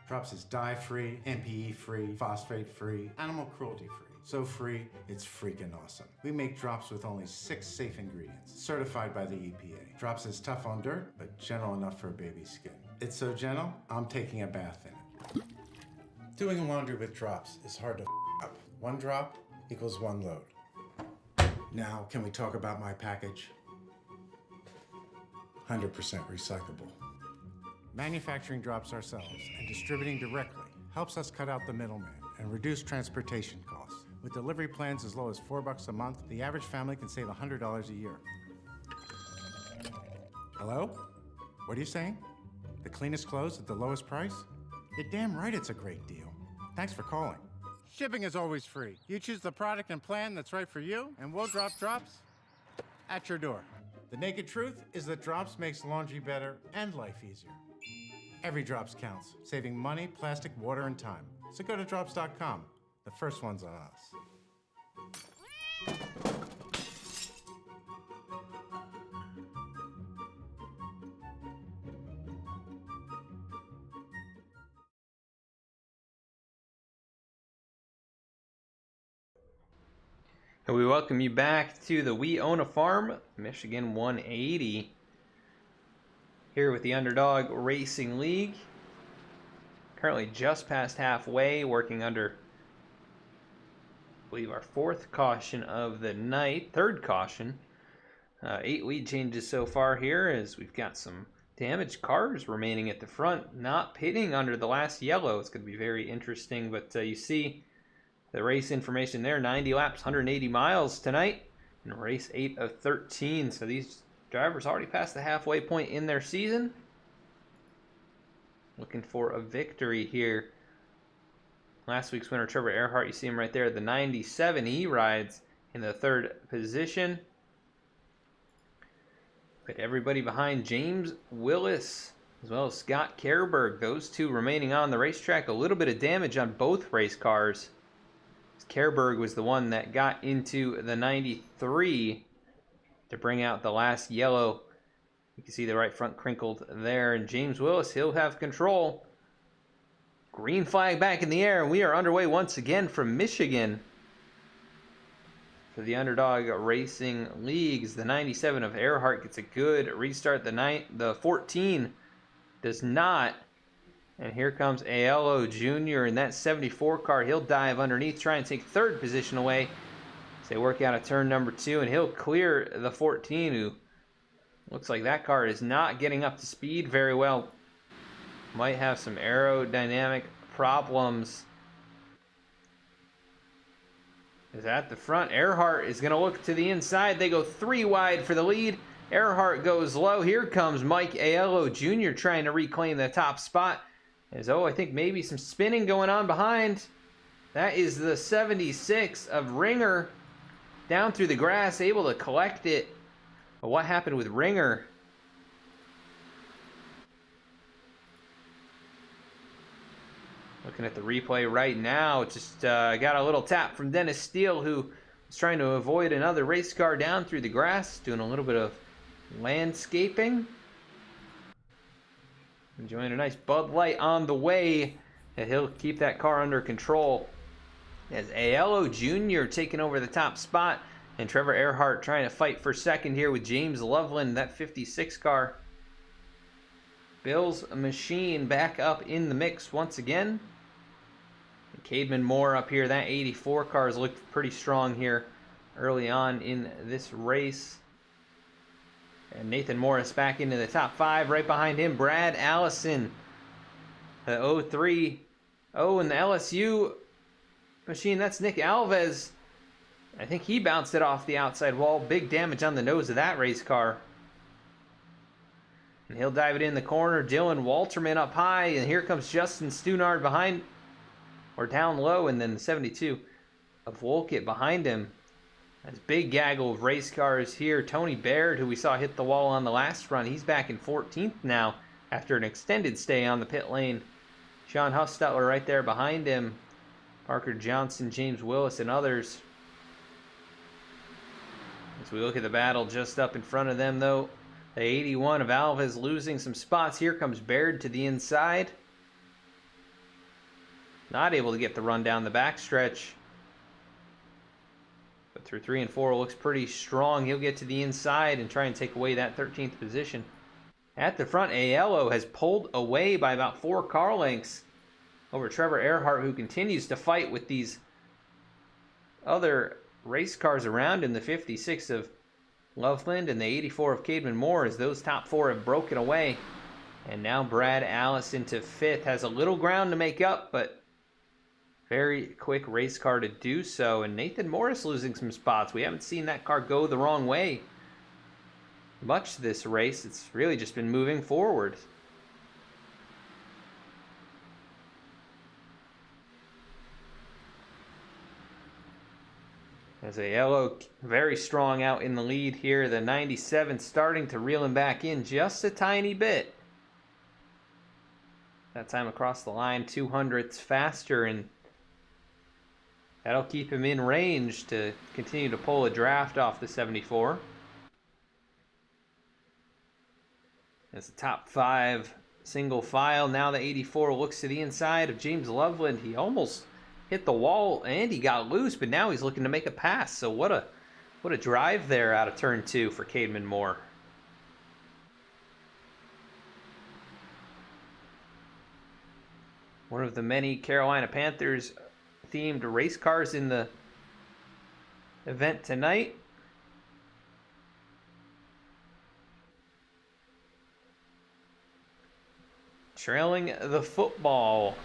Drops is dye-free, MPE-free, phosphate-free, animal cruelty-free. So free, it's freaking awesome. We make Drops with only 6 safe ingredients, certified by the EPA. Drops is tough on dirt, but gentle enough for baby's skin. It's so gentle, I'm taking a bath in it. Doing laundry with Drops is hard to up. 1 drop equals 1 load. Now, can we talk about my package? 100% recyclable. Manufacturing Drops ourselves and distributing directly helps us cut out the middleman and reduce transportation costs. With delivery plans as low as $4 a month, the average family can save $100 a year. Hello? What are you saying? The cleanest clothes at the lowest price? You're damn right it's a great deal. Thanks for calling. Shipping is always free. You choose the product and plan that's right for you, and we'll drop Drops at your door. The naked truth is that Drops makes laundry better and life easier. Every Drops counts, saving money, plastic, water, and time. So go to Drops.com. The first one's on us. And we welcome you back to the We Own a Farm, Michigan 180. Here with the Underdog Racing League. Currently just past halfway, working under, I believe, our 4th caution of the night. 3rd caution. 8 lead changes so far here, as we've got some damaged cars remaining at the front, not pitting under the last yellow. It's going to be very interesting, but you see the race information there. 90 laps, 180 miles tonight in race 8 of 13. So these drivers already passed the halfway point in their season. Looking for a victory here. Last week's winner, Trevor Earhart, you see him right there, the 97. He rides in the 3rd position. But everybody behind James Willis, as well as Scott Kerberg, those two remaining on the racetrack. A little bit of damage on both race cars. Kerberg was the one that got into the 93 to bring out the last yellow. You can see the right front crinkled there. And James Willis, he'll have control. Green flag back in the air. We are underway once again from Michigan for the Underdog Racing League. The 97 of Earhart gets a good restart. The 14 does not. And here comes Aiello Jr. in that 74 car. He'll dive underneath, try and take 3rd position away. So they work out a turn number 2, and he'll clear the 14, who looks like that car is not getting up to speed very well. Might have some aerodynamic problems. is at the front. Earhart is going to look to the inside. They go 3 wide for the lead. Earhart goes low. Here comes Mike Aiello Jr. trying to reclaim the top spot. As, I think maybe some spinning going on behind. That is the 76 of Ringer down through the grass, able to collect it. But what happened with Ringer? Looking at the replay right now, just got a little tap from Dennis Steele, who was trying to avoid another race car down through the grass, doing a little bit of landscaping. Enjoying a nice Bud Light on the way, and he'll keep that car under control. As Aiello Jr. taking over the top spot, and Trevor Earhart trying to fight for second here with James Loveland, that 56 car. Bill's machine back up in the mix once again. And Cademan Moore up here, that 84 car has looked pretty strong here early on in this race. And Nathan Morris back into the top 5. Right behind him, Brad Allison. The 03. Oh, and the LSU machine, that's Nick Alves. I think he bounced it off the outside wall. Big damage on the nose of that race car. And he'll dive it in the corner. Dylan Walterman up high. And here comes Justin Stunard behind, or down low. And then the 72 of Wolkett behind him. That's big gaggle of race cars here. Tony Baird, who we saw hit the wall on the last run, he's back in 14th now after an extended stay on the pit lane. Sean Hufstetler right there behind him. Parker Johnson, James Willis, and others. As we look at the battle just up in front of them, though, the 81 of Alves losing some spots. Here comes Baird to the inside. Not able to get the run down the backstretch. But through 3 and 4 looks pretty strong. He'll get to the inside and try and take away that 13th position. At the front, Aiello has pulled away by about 4 car lengths over Trevor Earhart, who continues to fight with these other race cars around him. The 56 of Loveland and the 84 of Cademan Moore, as those top 4 have broken away. And now Brad Allison to 5th. Has a little ground to make up, but very quick race car to do so. And Nathan Morris losing some spots. We haven't seen that car go the wrong way much this race. It's really just been moving forward. As Aiello very strong out in the lead here. The 97 starting to reel him back in just a tiny bit. That time across the line, 200ths faster, and that'll keep him in range to continue to pull a draft off the 74. As the top 5 single file, now the 84 looks to the inside of James Loveland. He almost hit the wall and he got loose, but now he's looking to make a pass. So what a drive there out of turn 2 for Cademan Moore. One of the many Carolina Panthers themed race cars in the event tonight. Trailing the football,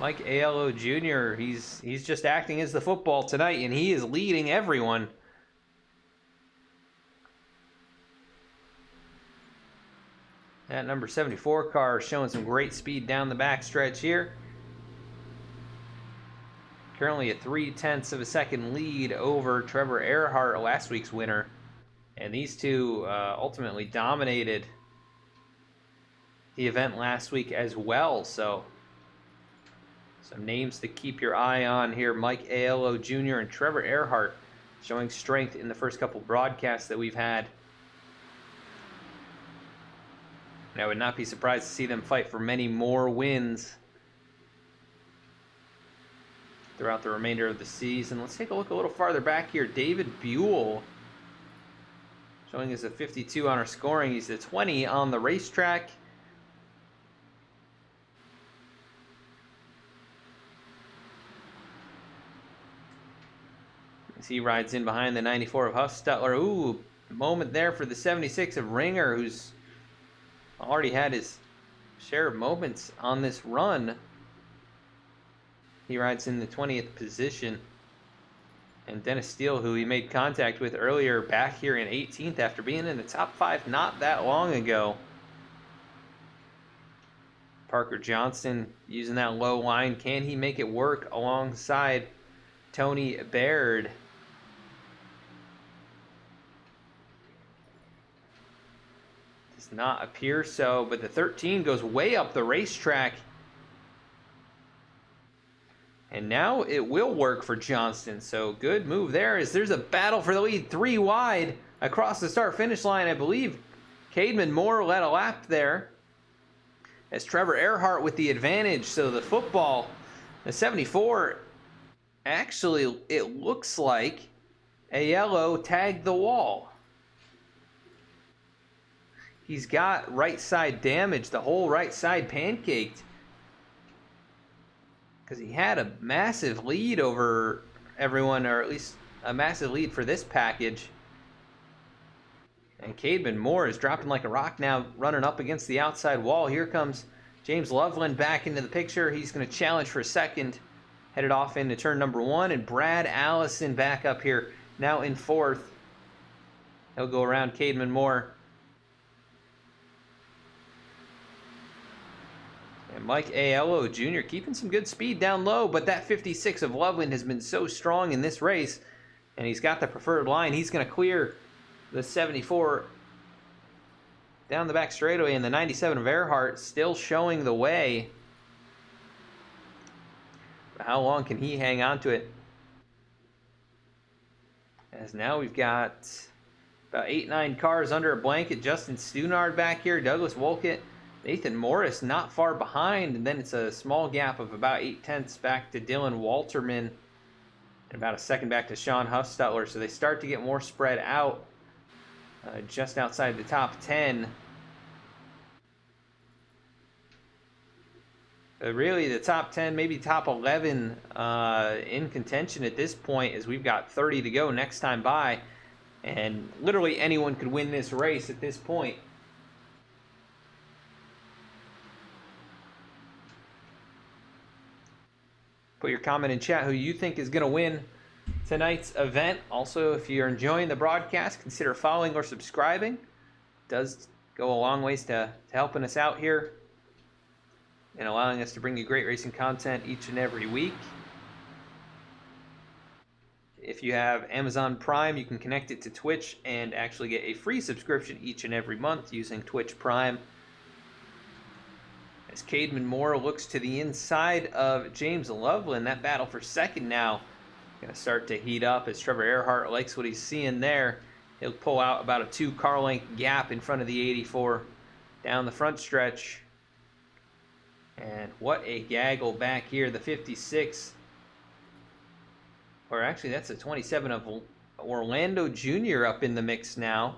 Mike Aiello Jr. He's just acting as the football tonight, and he is leading everyone. That number 74 car showing some great speed down the backstretch here. Currently a 0.3 of a second lead over Trevor Earhart, last week's winner. And these two ultimately dominated the event last week as well. So some names to keep your eye on here. Mike Aiello Jr. and Trevor Earhart showing strength in the first couple broadcasts that we've had. And I would not be surprised to see them fight for many more wins throughout the remainder of the season. Let's take a look a little farther back here. David Buell showing us a 52 on our scoring. He's a 20 on the racetrack. As he rides in behind the 94 of Hufstetler. Ooh, moment there for the 76 of Ringer, who's already had his share of moments on this run. He rides in the 20th position. And Dennis Steele, who he made contact with earlier, back here in 18th after being in the top 5 not that long ago. Parker Johnson using that low line. Can he make it work alongside Tony Baird? Does not appear so, but the 13 goes way up the racetrack. And now it will work for Johnston. So good move there as there's a battle for the lead. 3 wide across the start-finish line. I believe Cademan Moore led a lap there, as Trevor Earhart with the advantage. So the football, the 74, actually, it looks like Aiello tagged the wall. He's got right side damage, the whole right side pancaked, because he had a massive lead over everyone, or at least a massive lead for this package. And Cademan Moore is dropping like a rock now, running up against the outside wall. Here comes James Loveland back into the picture. He's going to challenge for second, headed off into turn number 1. And Brad Allison back up here, now in 4th. He'll go around Cademan Moore. And Mike Aiello Jr. keeping some good speed down low, but that 56 of Loveland has been so strong in this race, and he's got the preferred line. He's going to clear the 74 down the back straightaway, and the 97 of Earhart still showing the way. How long can he hang on to it? As now we've got about 8-9 cars under a blanket. Justin Stunard back here, Douglas Wolcott, Nathan Morris not far behind, and then it's a small gap of about 0.8 back to Dylan Walterman, and about a second back to Sean Huffstutler. So they start to get more spread out, just outside the top 10. Really, the top 10, maybe top 11 in contention at this point, as we've got 30 to go next time by, and literally anyone could win this race at this point. Put your comment in chat who you think is going to win tonight's event. Also, if you're enjoying the broadcast, consider following or subscribing. It does go a long ways to helping us out here and allowing us to bring you great racing content each and every week. If you have Amazon Prime, you can connect it to Twitch and actually get a free subscription each and every month using Twitch Prime. As Cademan Moore looks to the inside of James Loveland, that battle for second now going to start to heat up as Trevor Earhart likes what he's seeing there. He'll pull out about a 2-car length gap in front of the 84 down the front stretch. And what a gaggle back here. The 56, or actually that's a 27 of Orlando Jr. up in the mix now.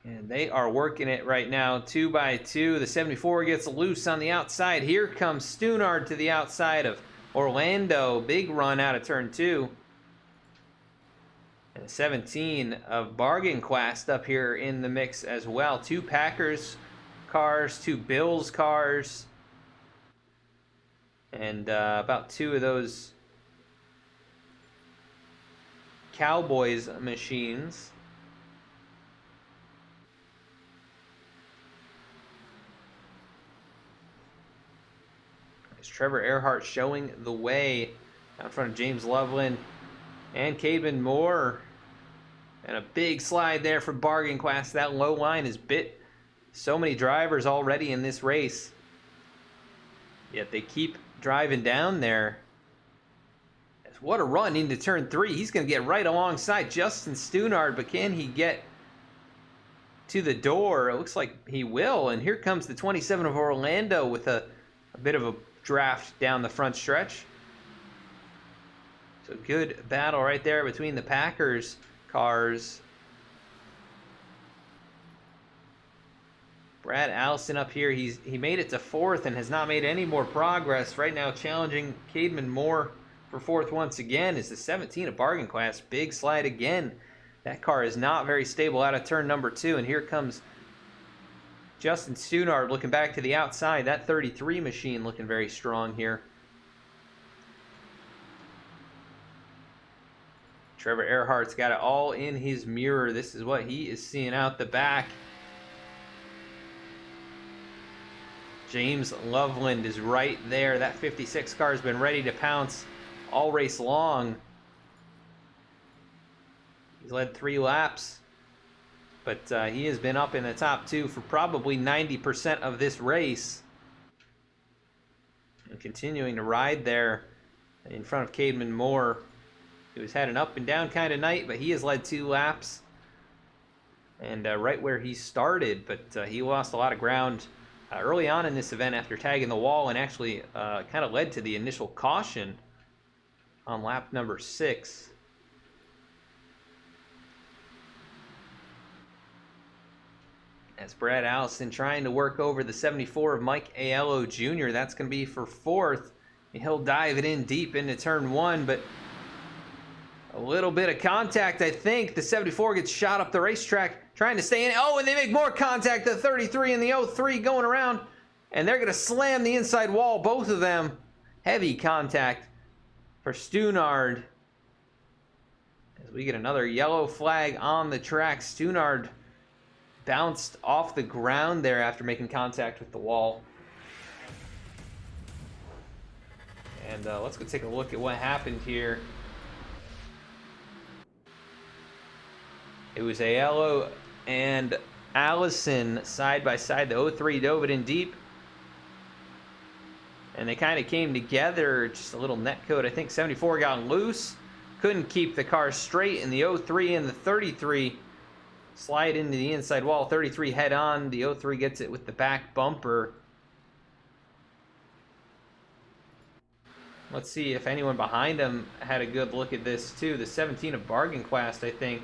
And they are working it right now, 2 by 2. The 74 gets loose on the outside. Here comes Stunard to the outside of Orlando. Big run out of turn 2. And 17 of Bargain Quest up here in the mix as well. 2 Packers cars, 2 Bills cars, and about 2 of those Cowboys machines. As Trevor Earhart showing the way out in front of James Loveland and Cademan Moore. And a big slide there for Bargain Quest. That low line has bit so many drivers already in this race. Yet they keep driving down there. What a run into turn 3. He's going to get right alongside Justin Stunard, but can he get to the door? It looks like he will. And here comes the 27 of Orlando with a bit of a draft down the front stretch. So good battle right there between the Packers cars. Brad Allison up here. He made it to 4th and has not made any more progress. Right now challenging Cademan Moore for 4th once again is the 17 of Bargain Class. Big slide again. That car is not very stable out of turn number 2. And here comes Justin Stunard looking back to the outside. That 33 machine looking very strong here. Trevor Earhart's got it all in his mirror. This is what he is seeing out the back. James Loveland is right there. That 56 car has been ready to pounce all race long. He's led 3 laps, but he has been up in the top 2 for probably 90% of this race. And continuing to ride there in front of Cademan Moore, who has had an up and down kind of night, but he has led 2 laps. And right where he started, but he lost a lot of ground early on in this event after tagging the wall, and actually kind of led to the initial caution on lap number 6. As Brad Allison trying to work over the 74 of Mike Aiello Jr. That's going to be for 4th. And he'll dive it in deep into turn 1, but a little bit of contact, I think. The 74 gets shot up the racetrack, trying to stay in. Oh, and they make more contact. The 33 and the 03 going around, and they're going to slam the inside wall, both of them. Heavy contact for Stunard. As we get another yellow flag on the track, Stunard bounced off the ground there after making contact with the wall. And let's go take a look at what happened here. It was Aiello and Allison side by side. The 03 dove it in deep, and they kind of came together. Just a little net code. I think 74 got loose, couldn't keep the car straight, and the 03 and the 33 slide into the inside wall. 33 head on. The 03 gets it with the back bumper. Let's see if anyone behind him had a good look at this too. The 17 of Bargain Quest, I think.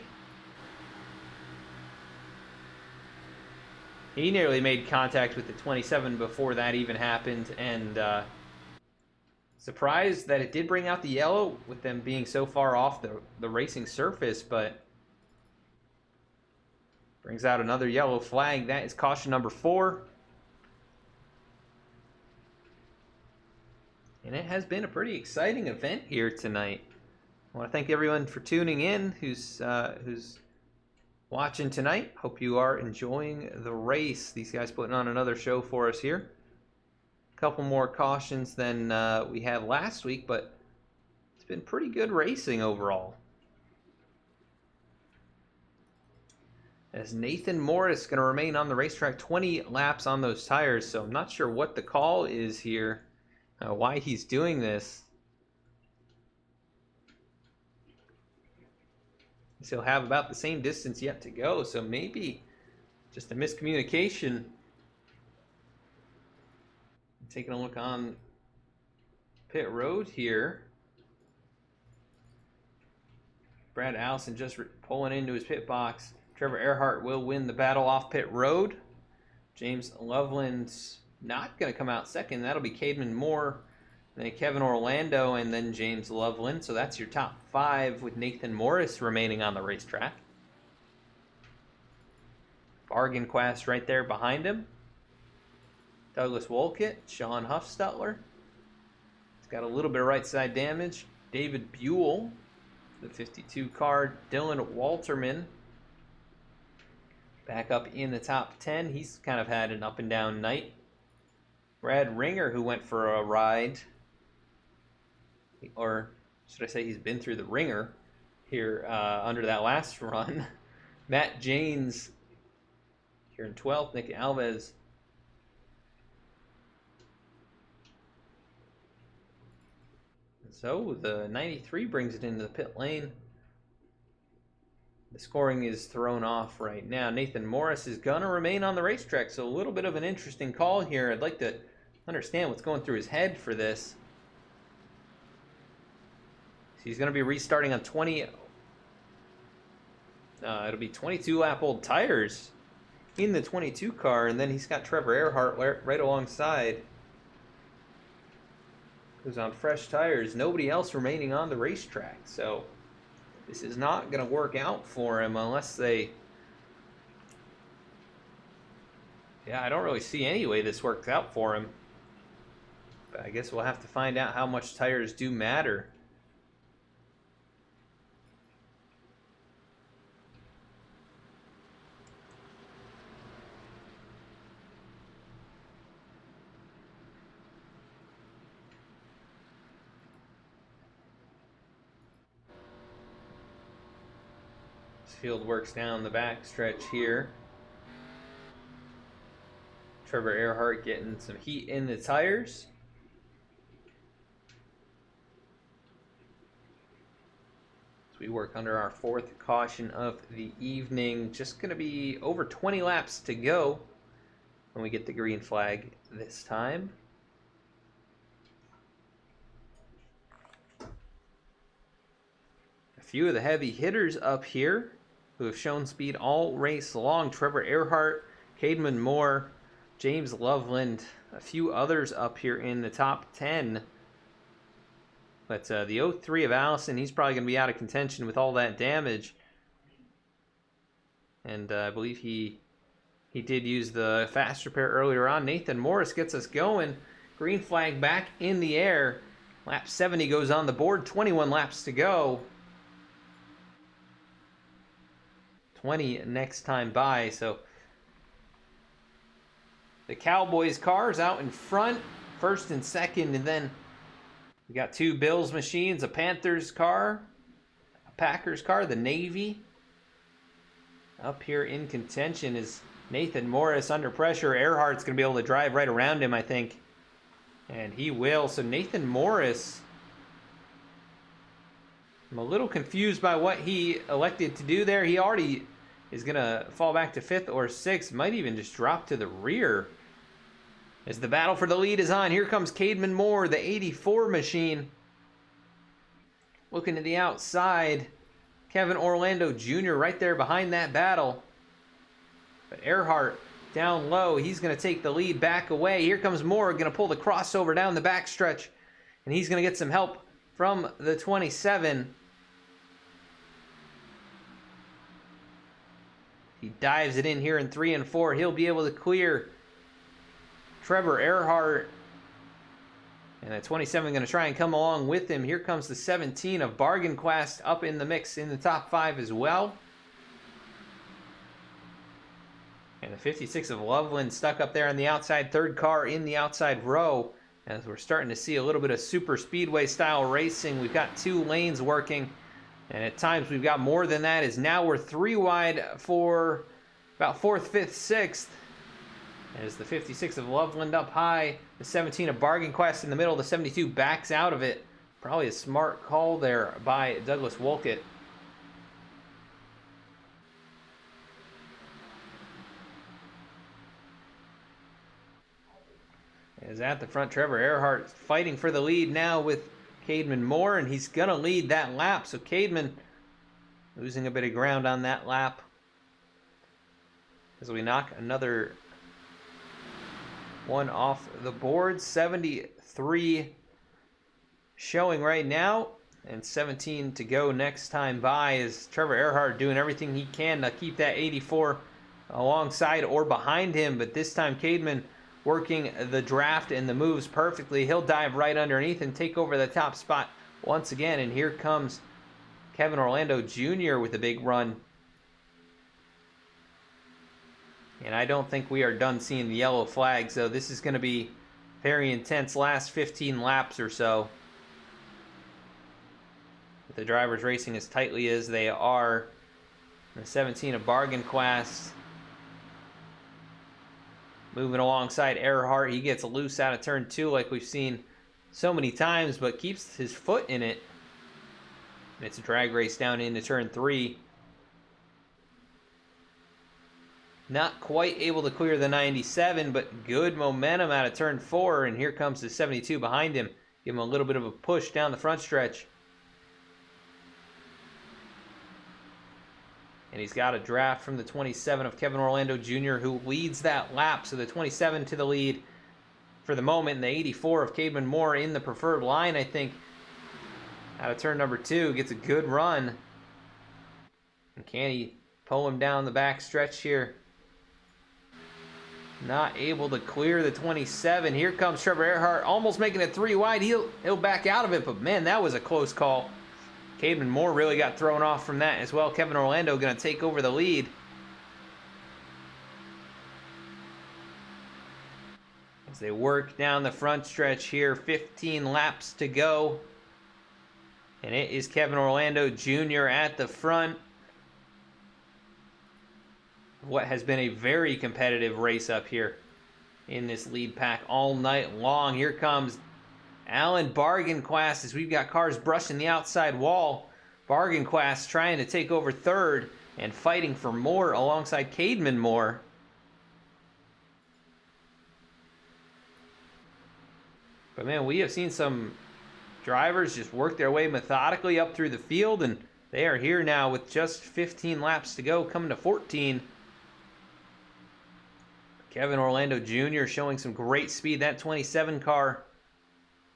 He nearly made contact with the 27 before that even happened, and surprised that it did bring out the yellow with them being so far off the racing surface, but brings out another yellow flag. That is caution number 4. And it has been a pretty exciting event here tonight. I want to thank everyone for tuning in who's watching tonight. Hope you are enjoying the race. These guys putting on another show for us here. A couple more cautions than we had last week, but it's been pretty good racing overall. As Nathan Morris going to remain on the racetrack, 20 laps on those tires, so I'm not sure what the call is here, why he's doing this. He'll have about the same distance yet to go, so maybe just a miscommunication. Taking a look on pit road here. Brad Allison just pulling into his pit box. Trevor Earhart will win the battle off pit road. James Loveland's not going to come out second. That'll be Cademan Moore, then Kevin Orlando, and then James Loveland. So that's your top 5 with Nathan Morris remaining on the racetrack. Bargain Quest right there behind him. Douglas Wolcott, Sean Huffstutler. He's got a little bit of right side damage. David Buell, the 52 car. Dylan Walterman back up in the top 10. He's kind of had an up and down night. Brad Ringer, who went for a ride, or should I say he's been through the ringer here under that last run. Matt Janes here in 12th. Nick Alves. And so the 93 brings it into the pit lane. The scoring is thrown off right now. Nathan Morris is going to remain on the racetrack, so a little bit of an interesting call here. I'd like to understand what's going through his head for this. So he's going to be restarting on 20. It'll be 22 lap old tires in the 22 car, and then he's got Trevor Earhart right alongside, who's on fresh tires. Nobody else remaining on the racetrack, so this is not going to work out for him unless they Yeah, I don't really see any way this works out for him. But I guess we'll have to find out how much tires do matter. This field works down the back stretch here. Trevor Earhart getting some heat in the tires. As we work under our fourth caution of the evening. Just going to be over 20 laps to go when we get the green flag this time. A few of the heavy hitters up here who have shown speed all race long. Trevor Earhart, Cademan Moore, James Loveland, a few others up here in the top 10. But the 03 of Allison, he's probably going to be out of contention with all that damage. And I believe he did use the fast repair earlier on. Nathan Morris gets us going. Green flag back in the air. Lap 70 goes on the board. 21 laps to go. 20 next time by. So the Cowboys cars out in front, first and second, and then we got two Bills machines, a Panthers car, a Packers car, the Navy. Up here in contention is Nathan Morris under pressure. Earhart's going to be able to drive right around him, I think. And he will. So Nathan Morris, I'm a little confused by what he elected to do there. He already is going to fall back to 5th or 6th. Might even just drop to the rear. As the battle for the lead is on, here comes Cademan Moore, the 84 machine. Looking to the outside, Kevin Orlando Jr. right there behind that battle. But Earhart down low, he's going to take the lead back away. Here comes Moore, going to pull the crossover down the backstretch. And he's going to get some help from the 27. He dives it in here in 3 and 4. He'll be able to clear Trevor Earhart. And that 27 going to try and come along with him. Here comes the 17 of Bargain Quest up in the mix in the top 5 as well. And the 56 of Loveland stuck up there on the outside, third car in the outside row. As we're starting to see a little bit of super speedway style racing. We've got 2 lanes working. And at times we've got more than that, as now we're 3 wide for about 4th, 5th, 6th. As the 56 of Loveland up high, the 17 of Bargain Quest in the middle, the 72 backs out of it. Probably a smart call there by Douglas Wolcott. As at the front, Trevor Earhart fighting for the lead now with Cademan Moore, and he's going to lead that lap. So Cademan losing a bit of ground on that lap as we knock another one off the board. 73 showing right now, and 17 to go next time by. Is Trevor Earhart doing everything he can to keep that 84 alongside or behind him, but this time Cademan working the draft and the moves perfectly. He'll dive right underneath and take over the top spot once again. And here comes Kevin Orlando Jr. with a big run. And I don't think we are done seeing the yellow flags, though. This is going to be very intense last 15 laps or so. With the drivers racing as tightly as they are. The 17 of Bargain Quest moving alongside Earhart. He gets loose out of turn 2 like we've seen so many times, but keeps his foot in it. And it's a drag race down into turn 3. Not quite able to clear the 97, but good momentum out of turn 4. And here comes the 72 behind him. Give him a little bit of a push down the front stretch. And he's got a draft from the 27 of Kevin Orlando Jr., who leads that lap. So the 27 to the lead for the moment. And the 84 of Cademan Moore in the preferred line, I think, out of turn number 2. Gets a good run. And can he pull him down the back stretch here? Not able to clear the 27. Here comes Trevor Earhart, almost making it 3 wide. He'll back out of it, but man, that was a close call. Caden Moore really got thrown off from that as well. Kevin Orlando going to take over the lead. As they work down the front stretch here, 15 laps to go. And it is Kevin Orlando Jr. at the front. What has been a very competitive race up here in this lead pack all night long. Here comes Alan Bargainquast as we've got cars brushing the outside wall. Bargainquast trying to take over third and fighting for more alongside Cademan Moore. But man, we have seen some drivers just work their way methodically up through the field, and they are here now with just 15 laps to go, coming to 14. Kevin Orlando Jr. showing some great speed. That 27 car,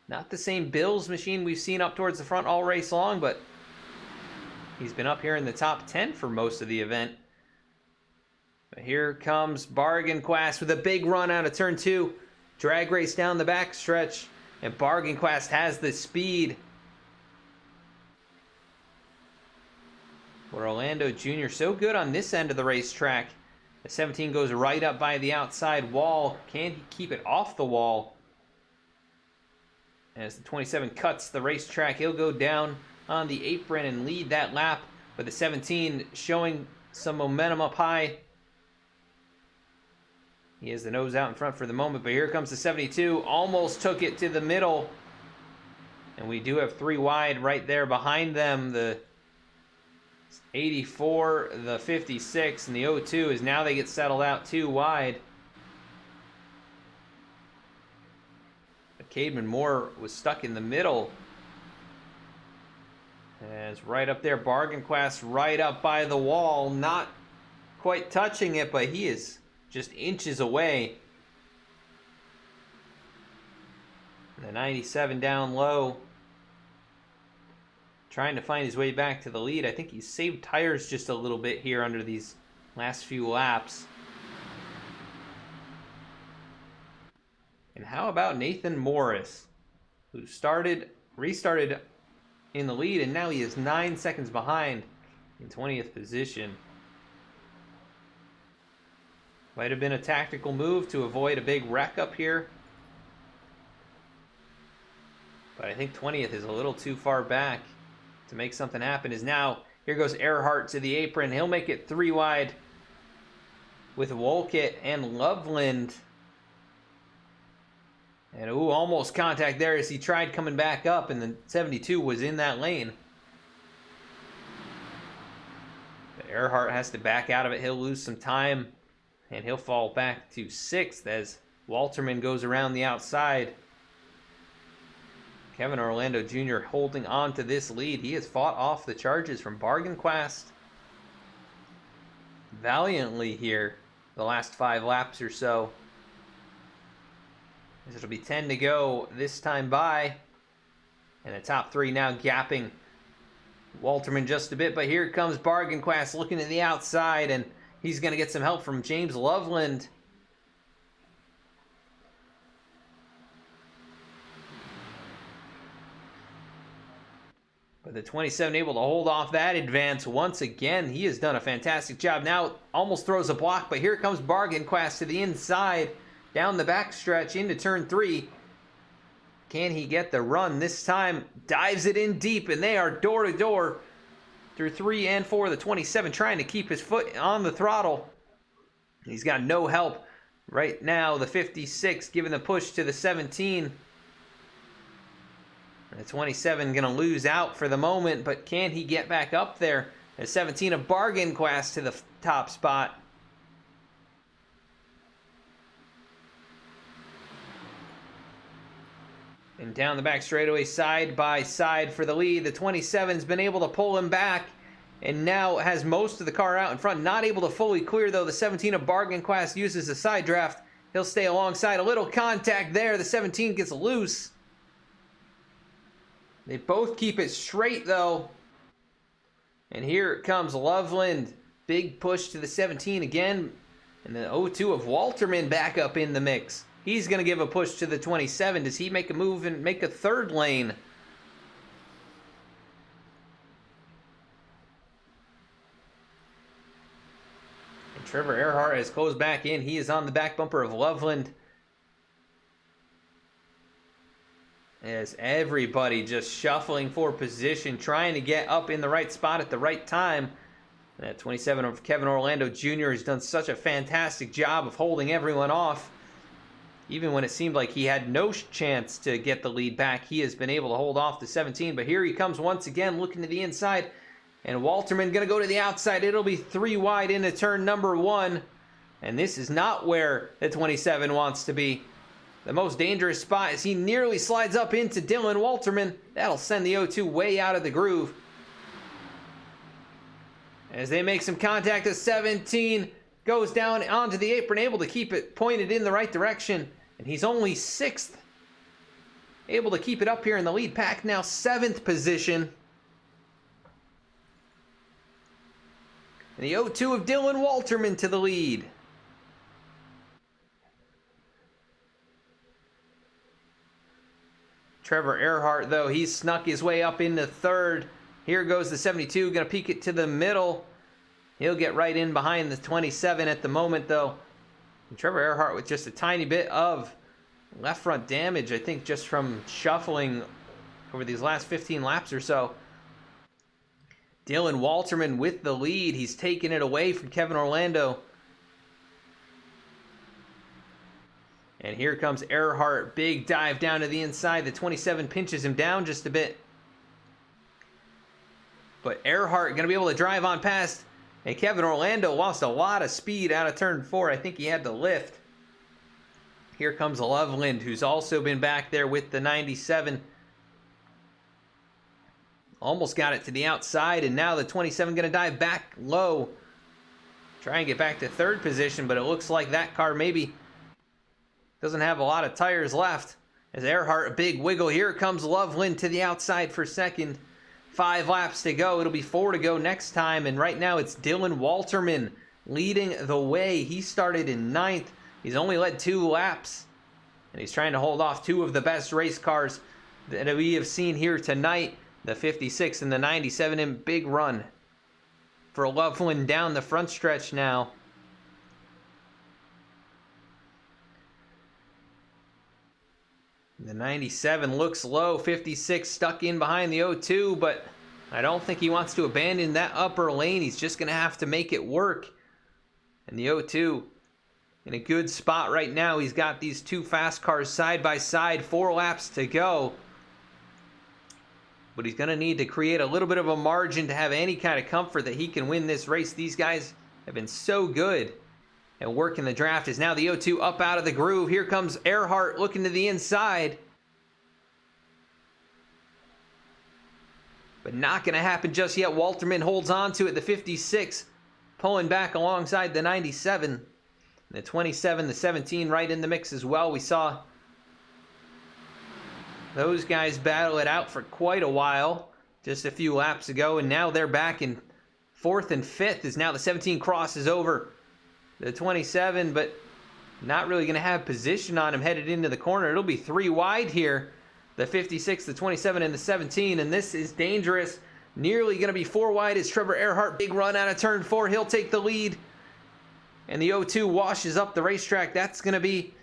not the same Bills machine we've seen up towards the front all race long, but he's been up here in the top 10 for most of the event. But here comes Bargainquast with a big run out of turn 2. Drag race down the back stretch, and Bargainquast has the speed. But Orlando Jr. so good on this end of the racetrack. The 17 goes right up by the outside wall. Can he keep it off the wall? As the 27 cuts the racetrack, he'll go down on the apron and lead that lap. But the 17 showing some momentum up high. He has the nose out in front for the moment, but here comes the 72. Almost took it to the middle. And we do have 3 wide right there behind them. The 84, the 56, and the 02 is now they get settled out 2 wide. But Cademan Moore was stuck in the middle. As right up there, Bargainquast right up by the wall. Not quite touching it, but he is just inches away. The 97 down low, trying to find his way back to the lead. I think he's saved tires just a little bit here under these last few laps. And how about Nathan Morris, who restarted in the lead, and now he is 9 seconds behind in 20th position. Might have been a tactical move to avoid a big wreck up here. But I think 20th is a little too far back to make something happen. Is now, here goes Earhart to the apron. He'll make it 3 wide with Wolkett and Loveland. And ooh, almost contact there as he tried coming back up, and the 72 was in that lane. But Earhart has to back out of it. He'll lose some time, and he'll fall back to 6th as Walterman goes around the outside. Kevin Orlando Jr. holding on to this lead. He has fought off the charges from Bargainquast valiantly here the last 5 laps or so. It'll be 10 to go this time by. And the top 3 now gapping Walterman just a bit. But here comes Bargainquast looking to the outside, and he's going to get some help from James Loveland. But the 27 able to hold off that advance once again. He has done a fantastic job. Now almost throws a block, but here comes Bargainquast to the inside, down the back stretch into turn 3. Can he get the run this time? Dives it in deep, and they are door to door through 3 and 4. The 27 trying to keep his foot on the throttle. He's got no help right now. The 56 giving the push to the 17. The 27 going to lose out for the moment, but can he get back up there? The 17 of Bargainquast to the top spot. And down the back straightaway, side by side for the lead. The 27's been able to pull him back, and now has most of the car out in front. Not able to fully clear, though. The 17 of Bargainquast uses a side draft. He'll stay alongside. A little contact there. The 17 gets loose. They both keep it straight, though. And here comes Loveland. Big push to the 17 again. And the 0-2 of Walterman back up in the mix. He's going to give a push to the 27. Does he make a move and make a third lane? And Trevor Earhart has closed back in. He is on the back bumper of Loveland. As everybody just shuffling for position, trying to get up in the right spot at the right time. And that 27 of Kevin Orlando Jr. has done such a fantastic job of holding everyone off. Even when it seemed like he had no chance to get the lead back, he has been able to hold off the 17. But here he comes once again, looking to the inside. And Walterman going to go to the outside. It'll be 3 wide into turn number 1. And this is not where the 27 wants to be. The most dangerous spot as he nearly slides up into Dylan Walterman. That'll send the 0-2 way out of the groove. As they make some contact, the 17 goes down onto the apron, able to keep it pointed in the right direction. And he's only 6th. Able to keep it up here in the lead pack, now 7th position. And the 0-2 of Dylan Walterman to the lead. Trevor Earhart, though, he's snuck his way up into 3rd. Here goes the 72, going to peek it to the middle. He'll get right in behind the 27 at the moment, though. And Trevor Earhart with just a tiny bit of left front damage, I think, just from shuffling over these last 15 laps or so. Dylan Walterman with the lead. He's taking it away from Kevin Orlando. And here comes Earhart. Big dive down to the inside. The 27 pinches him down just a bit. But Earhart going to be able to drive on past. And Kevin Orlando lost a lot of speed out of turn 4. I think he had to lift. Here comes Loveland, who's also been back there with the 97. Almost got it to the outside, and now the 27 going to dive back low. Try and get back to 3rd position, but it looks like that car maybe doesn't have a lot of tires left. As Earhart, a big wiggle. Here comes Loveland to the outside for 2nd. 5 laps to go. It'll be 4 to go next time. And right now it's Dylan Walterman leading the way. He started in 9th. He's only led 2 laps. And he's trying to hold off 2 of the best race cars that we have seen here tonight. The 56 and the 97 in big run for Loveland down the front stretch now. The 97 looks low. 56 stuck in behind the 0-2, but I don't think he wants to abandon that upper lane. He's just going to have to make it work. And the 0-2 in a good spot right now. He's got these 2 fast cars side by side. 4 laps to go. But he's going to need to create a little bit of a margin to have any kind of comfort that he can win this race. These guys have been so good at working the draft. Is now the 0-2 up out of the groove. Here comes Earhart looking to the inside. But not going to happen just yet. Walterman holds on to it. The 56 pulling back alongside the 97. The 27, the 17 right in the mix as well. We saw those guys battle it out for quite a while just a few laps ago. And now they're back in 4th and 5th as now the 17 crosses over the 27, but not really going to have position on him headed into the corner. It'll be 3 wide here. The 56, the 27, and the 17, and this is dangerous. Nearly going to be 4 wide as Trevor Earhart. Big run out of turn 4. He'll take the lead. And the 0-2 washes up the racetrack. That's going to be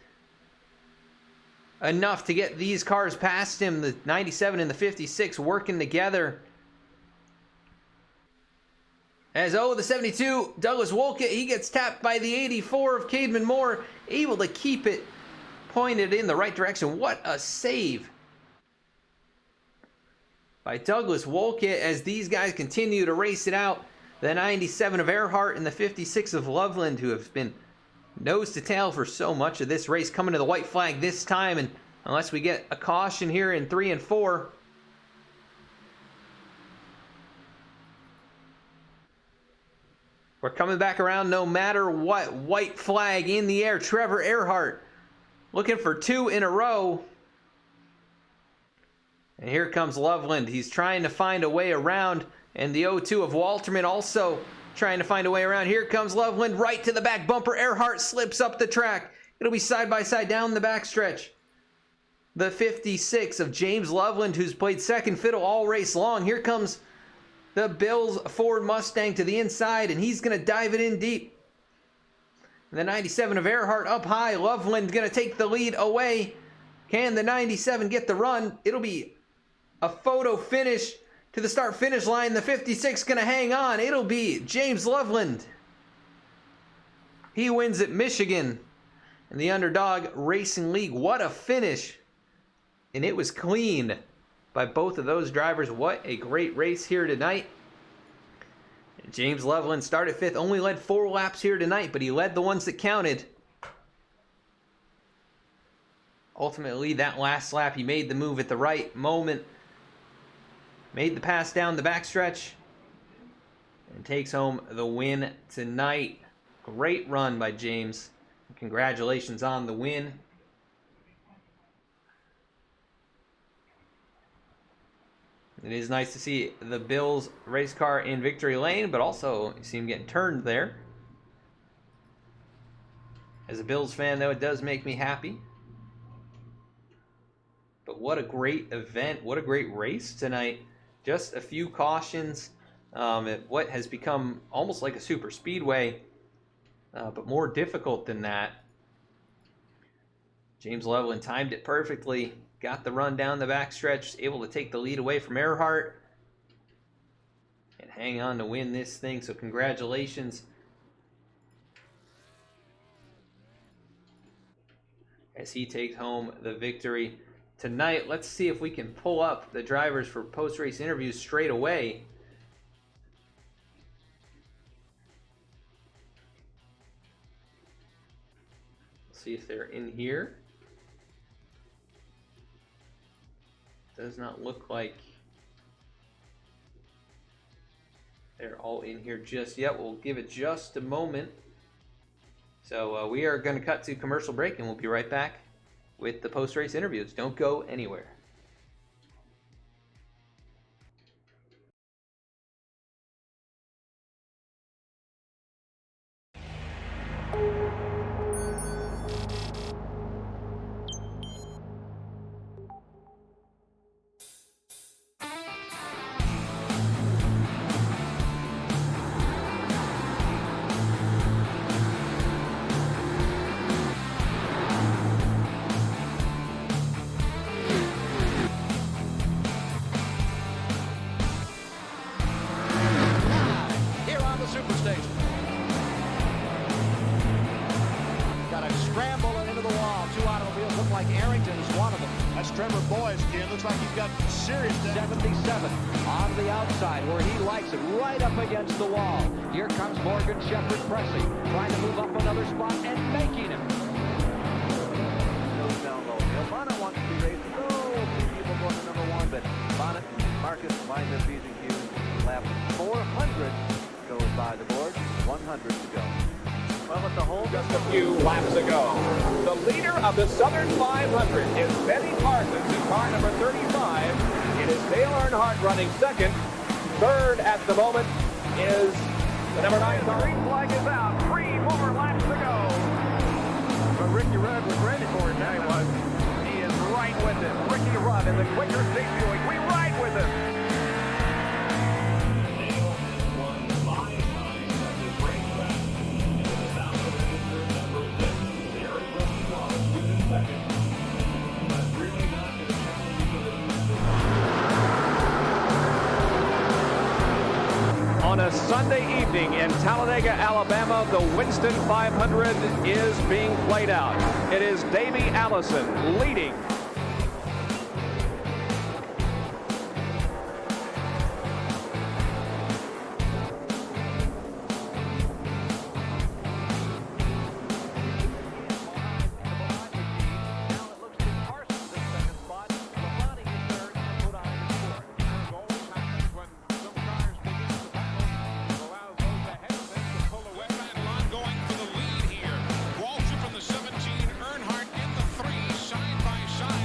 enough to get these cars past him. The 97 and the 56 working together. As, the 72, Douglas Wolkett, he gets tapped by the 84 of Cademan Moore. Able to keep it pointed in the right direction. What a save by Douglas Wolkett as these guys continue to race it out. The 97 of Earhart and the 56 of Loveland, who have been nose to tail for so much of this race, coming to the white flag this time. And unless we get a caution here in 3 and 4, we're coming back around no matter what. White flag in the air. Trevor Earhart looking for 2 in a row. And here comes Loveland. He's trying to find a way around. And the 0-2 of Walterman also trying to find a way around. Here comes Loveland, right to the back bumper. Earhart slips up the track. It'll be side by side down the backstretch. The 56 of James Loveland, who's played second fiddle all race long. Here comes the Bills Ford Mustang to the inside, and he's going to dive it in deep. The 97 of Earhart up high. Loveland going to take the lead away. Can the 97 get the run? It'll be a photo finish to the start-finish line. The 56 going to hang on. It'll be James Loveland. He wins at Michigan in the Underdog Racing League. What a finish. And it was clean by both of those drivers. What a great race here tonight. James Loveland started 5th, only led 4 laps here tonight, but he led the ones that counted. Ultimately, that last lap, he made the move at the right moment. Made the pass down the backstretch. And takes home the win tonight. Great run by James. Congratulations on the win. It is nice to see the Bills race car in victory lane, but also you see him getting turned there. As a Bills fan, though, it does make me happy. But what a great event. What a great race tonight. Just a few cautions at what has become almost like a super speedway, but more difficult than that. James Loveland timed it perfectly. Got the run down the backstretch, able to take the lead away from Earhart and hang on to win this thing. So congratulations. As he takes home the victory tonight. Let's see if we can pull up the drivers for post-race interviews straight away. See if they're in here. Does not look like they're all in here just yet. We'll give it just a moment. So we are going to cut to commercial break, and we'll be right back with the post-race interviews. Don't go anywhere. Looks like he's got serious damage. 77 on the outside where he likes it, right up against the wall. Here comes Morgan Shepherd pressing, trying to move up another spot and making it. Goes down low. Bonnet wants to be raced. Three people going to number 1, but Bonnet and Marcus wind up beating Hughes. Lap 400 goes by the board. 100 to go. Well, with the whole just a few laps ago. The leader of the Southern 500 is Benny Parsons in car number 35. It is Dale Earnhardt running second. Third at the moment is the number 9 car. Green flag is out. 3 more laps to go. But Ricky Rudd was ready for it. Now he was. He is right with it. Ricky Rudd in the quicker state Buick. We ride with him. On a Sunday evening in Talladega, Alabama, the Winston 500 is being played out. It is Davey Allison leading. Going for the lead here. Waltrip in the 17, Earnhardt in the 3, side by side.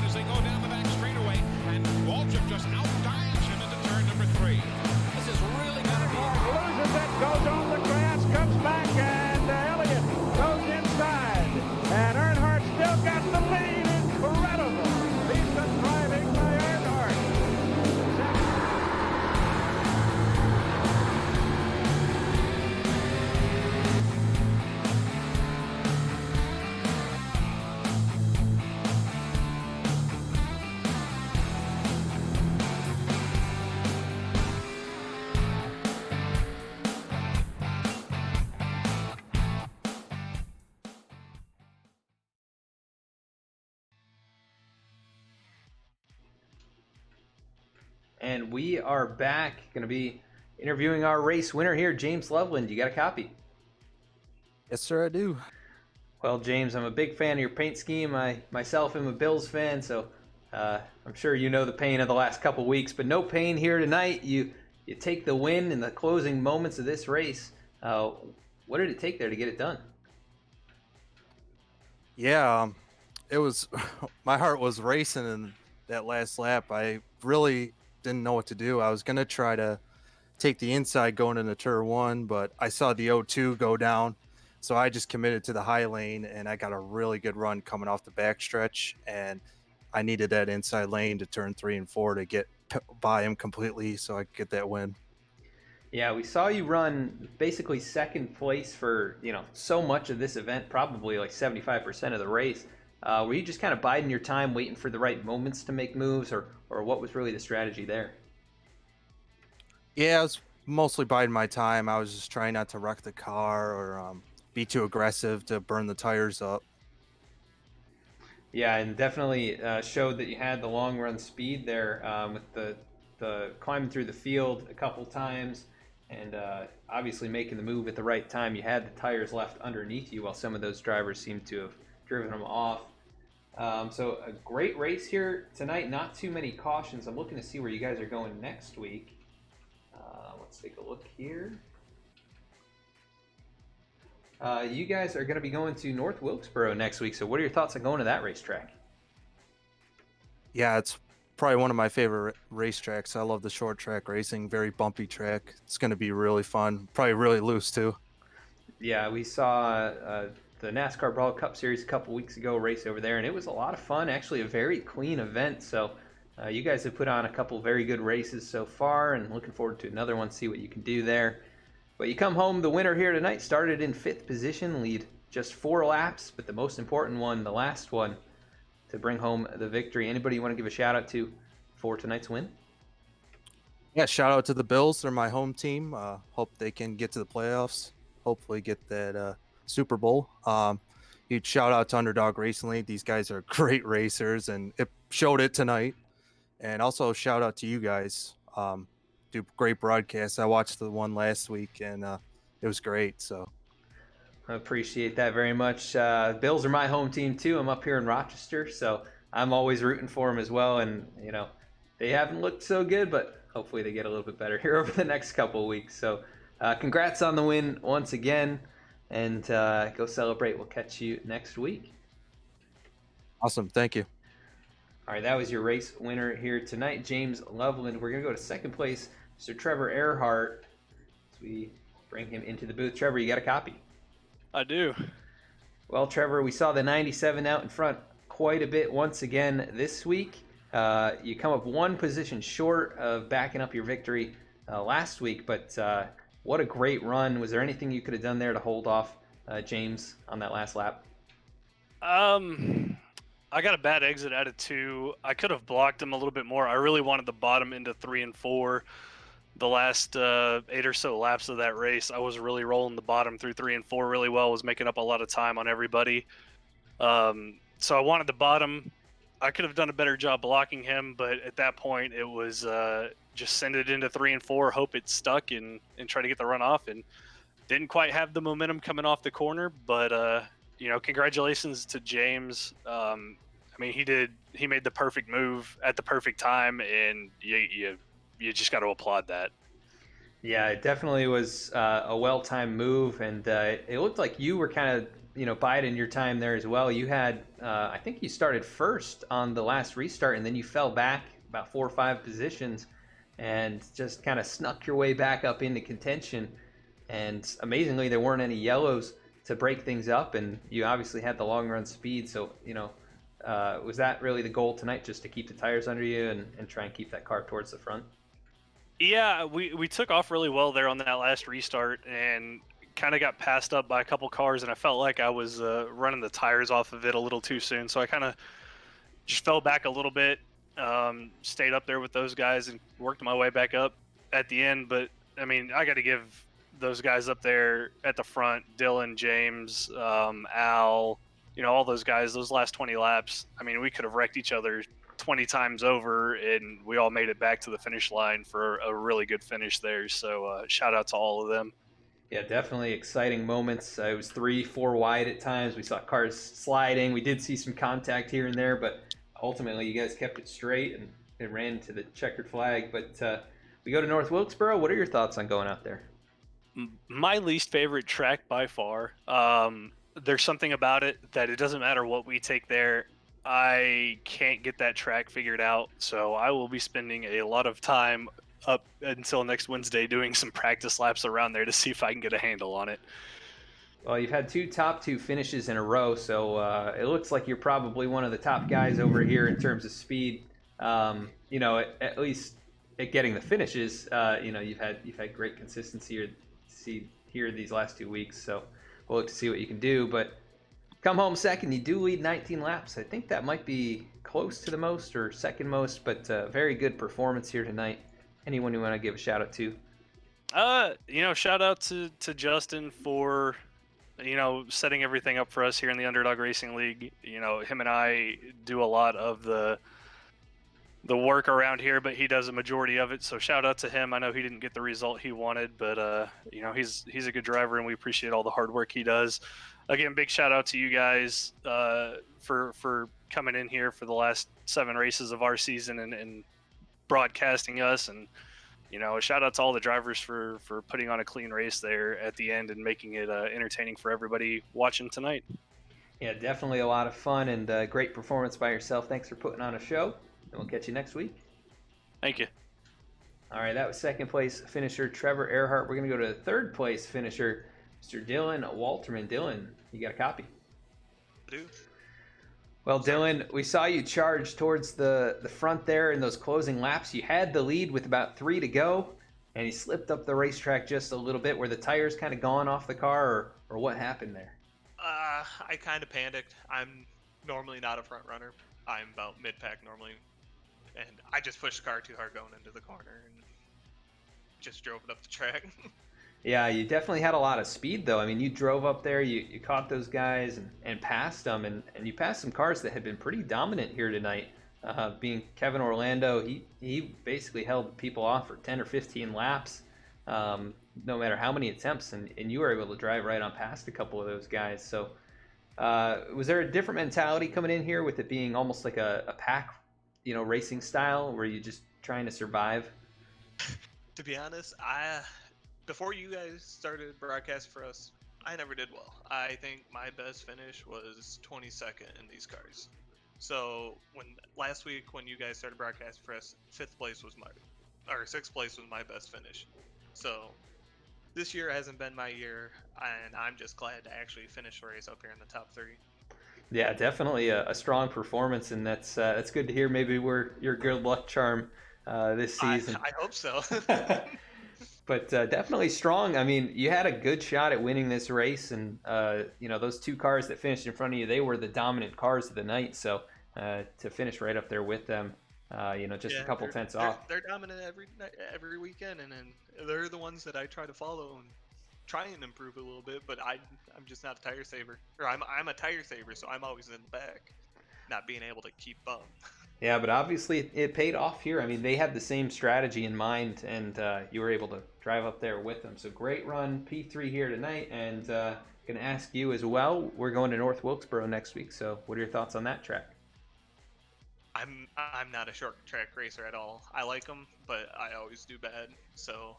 And we are back. Going to be interviewing our race winner here, James Loveland. You got a copy? Yes, sir, I do. Well, James, I'm a big fan of your paint scheme. I myself am a Bills fan, so I'm sure you know the pain of the last couple weeks, but no pain here tonight. You take the win in the closing moments of this race. What did it take there to get it done? Yeah, it was. My heart was racing in that last lap. I really didn't know what to do. I was gonna try to take the inside going into turn 1, but I saw the O2 go down, so I just committed to the high lane, and I got a really good run coming off the backstretch, and I needed that inside lane to turn 3 and 4 to get by him completely, so I could get that win. Yeah, we saw you run basically second place for, so much of this event, probably like 75% of the race. Were you just kind of biding your time, waiting for the right moments to make moves, or what was really the strategy there? Yeah, I was mostly biding my time. I was just trying not to wreck the car or be too aggressive to burn the tires up. Yeah, and definitely showed that you had the long run speed there with the climbing through the field a couple times, and obviously making the move at the right time. You had the tires left underneath you while some of those drivers seemed to have driven them off. So a great race here tonight. Not too many cautions. I'm looking to see where you guys are going next week. Let's take a look here. You guys are going to be going to North Wilkesboro next week. So what are your thoughts on going to that racetrack? Yeah, it's probably one of my favorite racetracks. I love the short track racing, very bumpy track. It's going to be really fun, probably really loose too. Yeah, we saw the NASCAR Brawl Cup Series a couple weeks ago race over there, and it was a lot of fun. Actually, a very clean event. So you guys have put on a couple very good races so far, and looking forward to another one, see what you can do there. But you come home the winner here tonight, started in 5th position, lead just 4 laps, but the most important one, the last one, to bring home the victory. Anybody you want to give a shout out to for tonight's win? Yeah, shout out to the Bills. They're my home team. Hope they can get to the playoffs. Hopefully get that Super Bowl. Huge shout out to Underdog Racing League. These guys are great racers, and it showed it tonight. And also shout out to you guys. Do great broadcasts. I watched the one last week, and it was great. So I appreciate that very much. Bills are my home team too. I'm up here in Rochester, so I'm always rooting for them as well. And they haven't looked so good, but hopefully they get a little bit better here over the next couple of weeks. So congrats on the win once again, and go celebrate. We'll catch you next week. awesome. Thank you. All right, that was your race winner here tonight, James Loveland. We're going to go to second place, Mr. Trevor Earhart, as we bring him into the booth. Trevor, you got a copy? I do. Well, Trevor, we saw the 97 out in front quite a bit once again this week. You come up one position short of backing up your victory last week, but what a great run. Was there anything you could have done there to hold off James on that last lap? I got a bad exit out of 2. I could have blocked him a little bit more. I really wanted the bottom into 3 and 4. The last 8 or so laps of that race, I was really rolling the bottom through 3 and 4 really well. Was making up a lot of time on everybody. So I wanted the bottom. I could have done a better job blocking him, but at that point it was just send it into 3 and 4, hope it stuck, and try to get the run off. And didn't quite have the momentum coming off the corner, but congratulations to James. He made the perfect move at the perfect time, and you just got to applaud that. Yeah, it definitely was a well-timed move, and it looked like you were kind of, biding your time there as well. You had, I think you started first on the last restart, and then you fell back about 4 or 5 positions and just kind of snuck your way back up into contention. And amazingly, there weren't any yellows to break things up, and you obviously had the long run speed. So, was that really the goal tonight, just to keep the tires under you and try and keep that car towards the front? Yeah, we took off really well there on that last restart and kind of got passed up by a couple cars, and I felt like I was running the tires off of it a little too soon. So I kind of just fell back a little bit, stayed up there with those guys and worked my way back up at the end. But, I got to give those guys up there at the front, Dylan, James, Al, all those guys, those last 20 laps, we could have wrecked each other 20 times over, and we all made it back to the finish line for a really good finish there. So shout out to all of them. Yeah, definitely exciting moments. It was 3-4 wide at times. We saw cars sliding. We did see some contact here and there, but ultimately you guys kept it straight and ran to the checkered flag. But we go to North Wilkesboro. What are your thoughts on going out there? My least favorite track by far. There's something about it that it doesn't matter what we take there. I can't get that track figured out, so I will be spending a lot of time up until next Wednesday doing some practice laps around there to see if I can get a handle on it. Well, you've had two top two finishes in a row, so it looks like you're probably one of the top guys over here in terms of speed. At least at getting the finishes, you've had great consistency here these last 2 weeks. So we'll look to see what you can do. But come home second. You do lead 19 laps. I think that might be close to the most or second most, but very good performance here tonight. Anyone you want to give a shout out to? Shout out to Justin for, setting everything up for us here in the Underdog Racing League. Him and I do a lot of the work around here, but he does a majority of it. So shout out to him. I know he didn't get the result he wanted, but he's a good driver, and we appreciate all the hard work he does. Again, big shout out to you guys for coming in here for the last 7 races of our season and broadcasting us, and a shout out to all the drivers for putting on a clean race there at the end and making it entertaining for everybody watching tonight. Yeah, definitely a lot of fun and great performance by yourself. Thanks for putting on a show, and we'll catch you next week. Thank you. All right, that was second place finisher Trevor Earhart. We're going to go to third place finisher Mr. Dylan Walterman. Dylan, you got a copy? I do. Well, Dylan, we saw you charge towards the front there in those closing laps. You had the lead with about 3 to go, and you slipped up the racetrack just a little bit. Were the tires kind of gone off the car, or what happened there? I kind of panicked. I'm normally not a front runner. I'm about mid-pack normally, and I just pushed the car too hard going into the corner and just drove it up the track. Yeah, you definitely had a lot of speed, though. I mean, you drove up there, you caught those guys and passed them, and you passed some cars that had been pretty dominant here tonight. Being Kevin Orlando, he basically held people off for 10 or 15 laps, no matter how many attempts, and you were able to drive right on past a couple of those guys. So was there a different mentality coming in here with it being almost like a pack, racing style where you're just trying to survive? To be honest, before you guys started broadcast for us, I never did well. I think my best finish was 22nd in these cars. So last week when you guys started broadcast for us, 6th place was my best finish. So this year hasn't been my year, and I'm just glad to actually finish the race up here in the top 3. Yeah, definitely a strong performance, and that's good to hear. Maybe we're your good luck charm this season. I hope so. But definitely strong. I mean, you had a good shot at winning this race, and those 2 cars that finished in front of you, they were the dominant cars of the night. So to finish right up there with them, just a couple tenths off. They're dominant every weekend, and then they're the ones that I try to follow and try and improve a little bit. But I'm just not a tire saver, or I'm a tire saver, so I'm always in the back, not being able to keep up. Yeah, but obviously it paid off here. I mean, they had the same strategy in mind, and you were able to drive up there with them. So great run, P3 here tonight, and going to ask you as well. We're going to North Wilkesboro next week, so what are your thoughts on that track? I'm not a short track racer at all. I like them, but I always do bad. So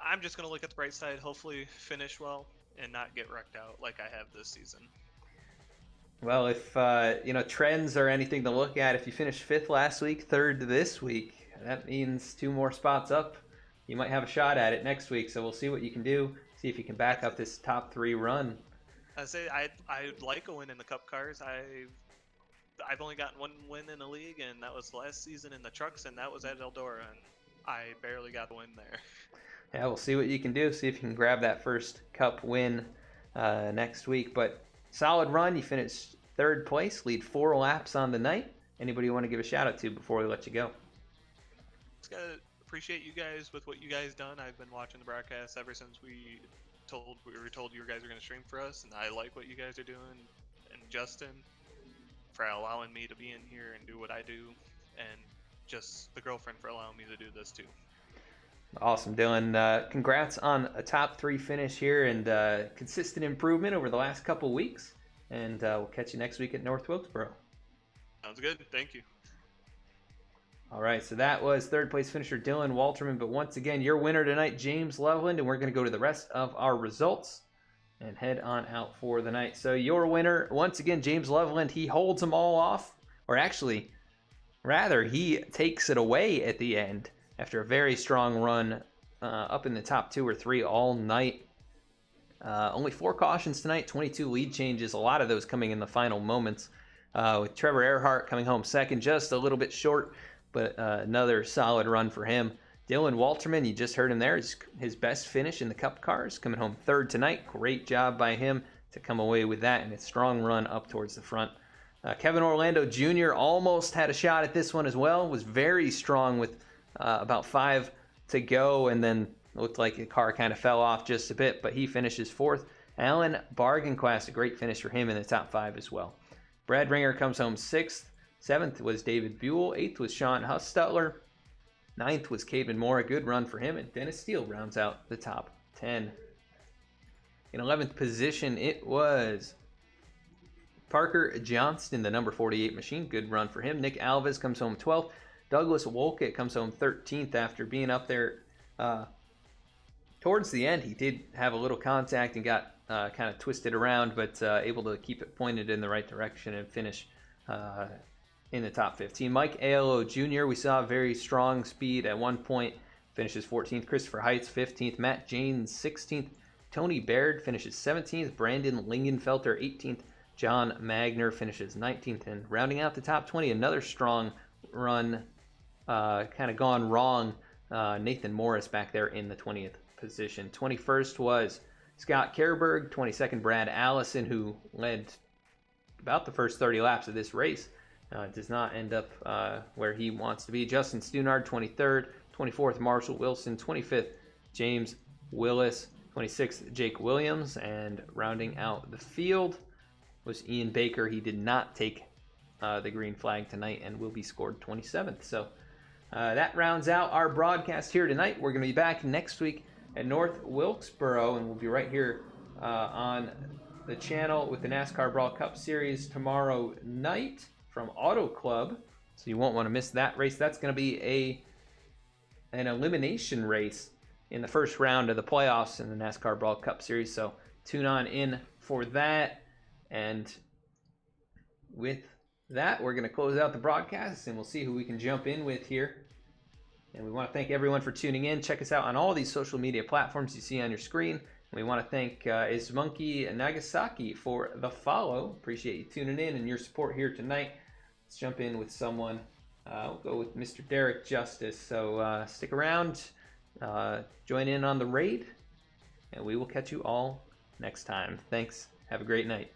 I'm just going to look at the bright side, hopefully finish well, and not get wrecked out like I have this season. Well, if trends are anything to look at, if you finished 5th last week, 3rd this week, that means 2 more spots up. You might have a shot at it next week, so we'll see what you can do. See if you can back up this top 3 run. I'd like a win in the Cup cars. I've only gotten 1 win in the league, and that was last season in the trucks, and that was at Eldora, and I barely got the win there. Yeah, we'll see what you can do. See if you can grab that first Cup win next week. But solid run. You finished 3rd place, lead 4 laps on the night. Anybody you want to give a shout out to before we let you go? Just gotta appreciate you guys with what you guys done. I've been watching the broadcast ever since we were told you guys were going to stream for us, and I like what you guys are doing. And Justin, for allowing me to be in here and do what I do. and just the girlfriend for allowing me to do this too. Awesome, Dylan. Congrats on a top 3 finish here and consistent improvement over the last couple weeks. And we'll catch you next week at North Wilkesboro. Sounds good. Thank you. All right, so that was third place finisher Dylan Walterman. But once again, your winner tonight, James Loveland. And we're going to go to the rest of our results and head on out for the night. So your winner, once again, James Loveland. He holds them all off. Or actually, rather, he takes it away at the end after a very strong run up in the top 2 or 3 all night. Only 4 cautions tonight, 22 lead changes, a lot of those coming in the final moments. With Trevor Earhart coming home second, just a little bit short, but another solid run for him. Dylan Walterman, you just heard him there, is his best finish in the Cup cars, coming home third tonight. Great job by him to come away with that and a strong run up towards the front. Kevin Orlando Jr. almost had a shot at this one as well, was very strong with about 5 to go, and then looked like the car kind of fell off just a bit, but he finishes 4th. Alan Bargainquist, a great finish for him in the top 5 as well. Brad Ringer comes home 6th. 7th was David Buell. 8th was Sean Hustutler. 9th was Caden Moore, a good run for him, and Dennis Steele rounds out the top 10. In 11th position, it was Parker Johnston, the number 48 machine. Good run for him. Nick Alves comes home 12th. Douglas Wolkett comes home 13th after being up there towards the end. He did have a little contact and got kind of twisted around, but able to keep it pointed in the right direction and finish in the top 15. Mike Aiello Jr., we saw very strong speed at one point, finishes 14th. Christopher Heights 15th. Matt Janes 16th. Tony Baird finishes 17th. Brandon Lingenfelter 18th. John Magner finishes 19th. And rounding out the top 20, another strong run, kind of gone wrong. Nathan Morris back there in the 20th position. 21st was Scott Kerberg. 22nd, Brad Allison, who led about the first 30 laps of this race. Does not end up where he wants to be. Justin Stunard, 23rd. 24th, Marshall Wilson. 25th, James Willis. 26th, Jake Williams. And rounding out the field was Ian Baker. He did not take the green flag tonight and will be scored 27th. So that rounds out our broadcast here tonight. We're going to be back next week at North Wilkesboro, and we'll be right here on the channel with the NASCAR Brawl Cup Series tomorrow night from Auto Club. So you won't want to miss that race. That's going to be an elimination race in the first round of the playoffs in the NASCAR Brawl Cup Series. So tune on in for that. And with that, we're going to close out the broadcast, and we'll see who we can jump in with here. And we want to thank everyone for tuning in. Check us out on all these social media platforms you see on your screen. And we want to thank Izmonkey Nagasaki for the follow. Appreciate you tuning in and your support here tonight. Let's jump in with someone. We'll go with Mr. Derek Justice. So stick around, join in on the raid, and we will catch you all next time. Thanks. Have a great night.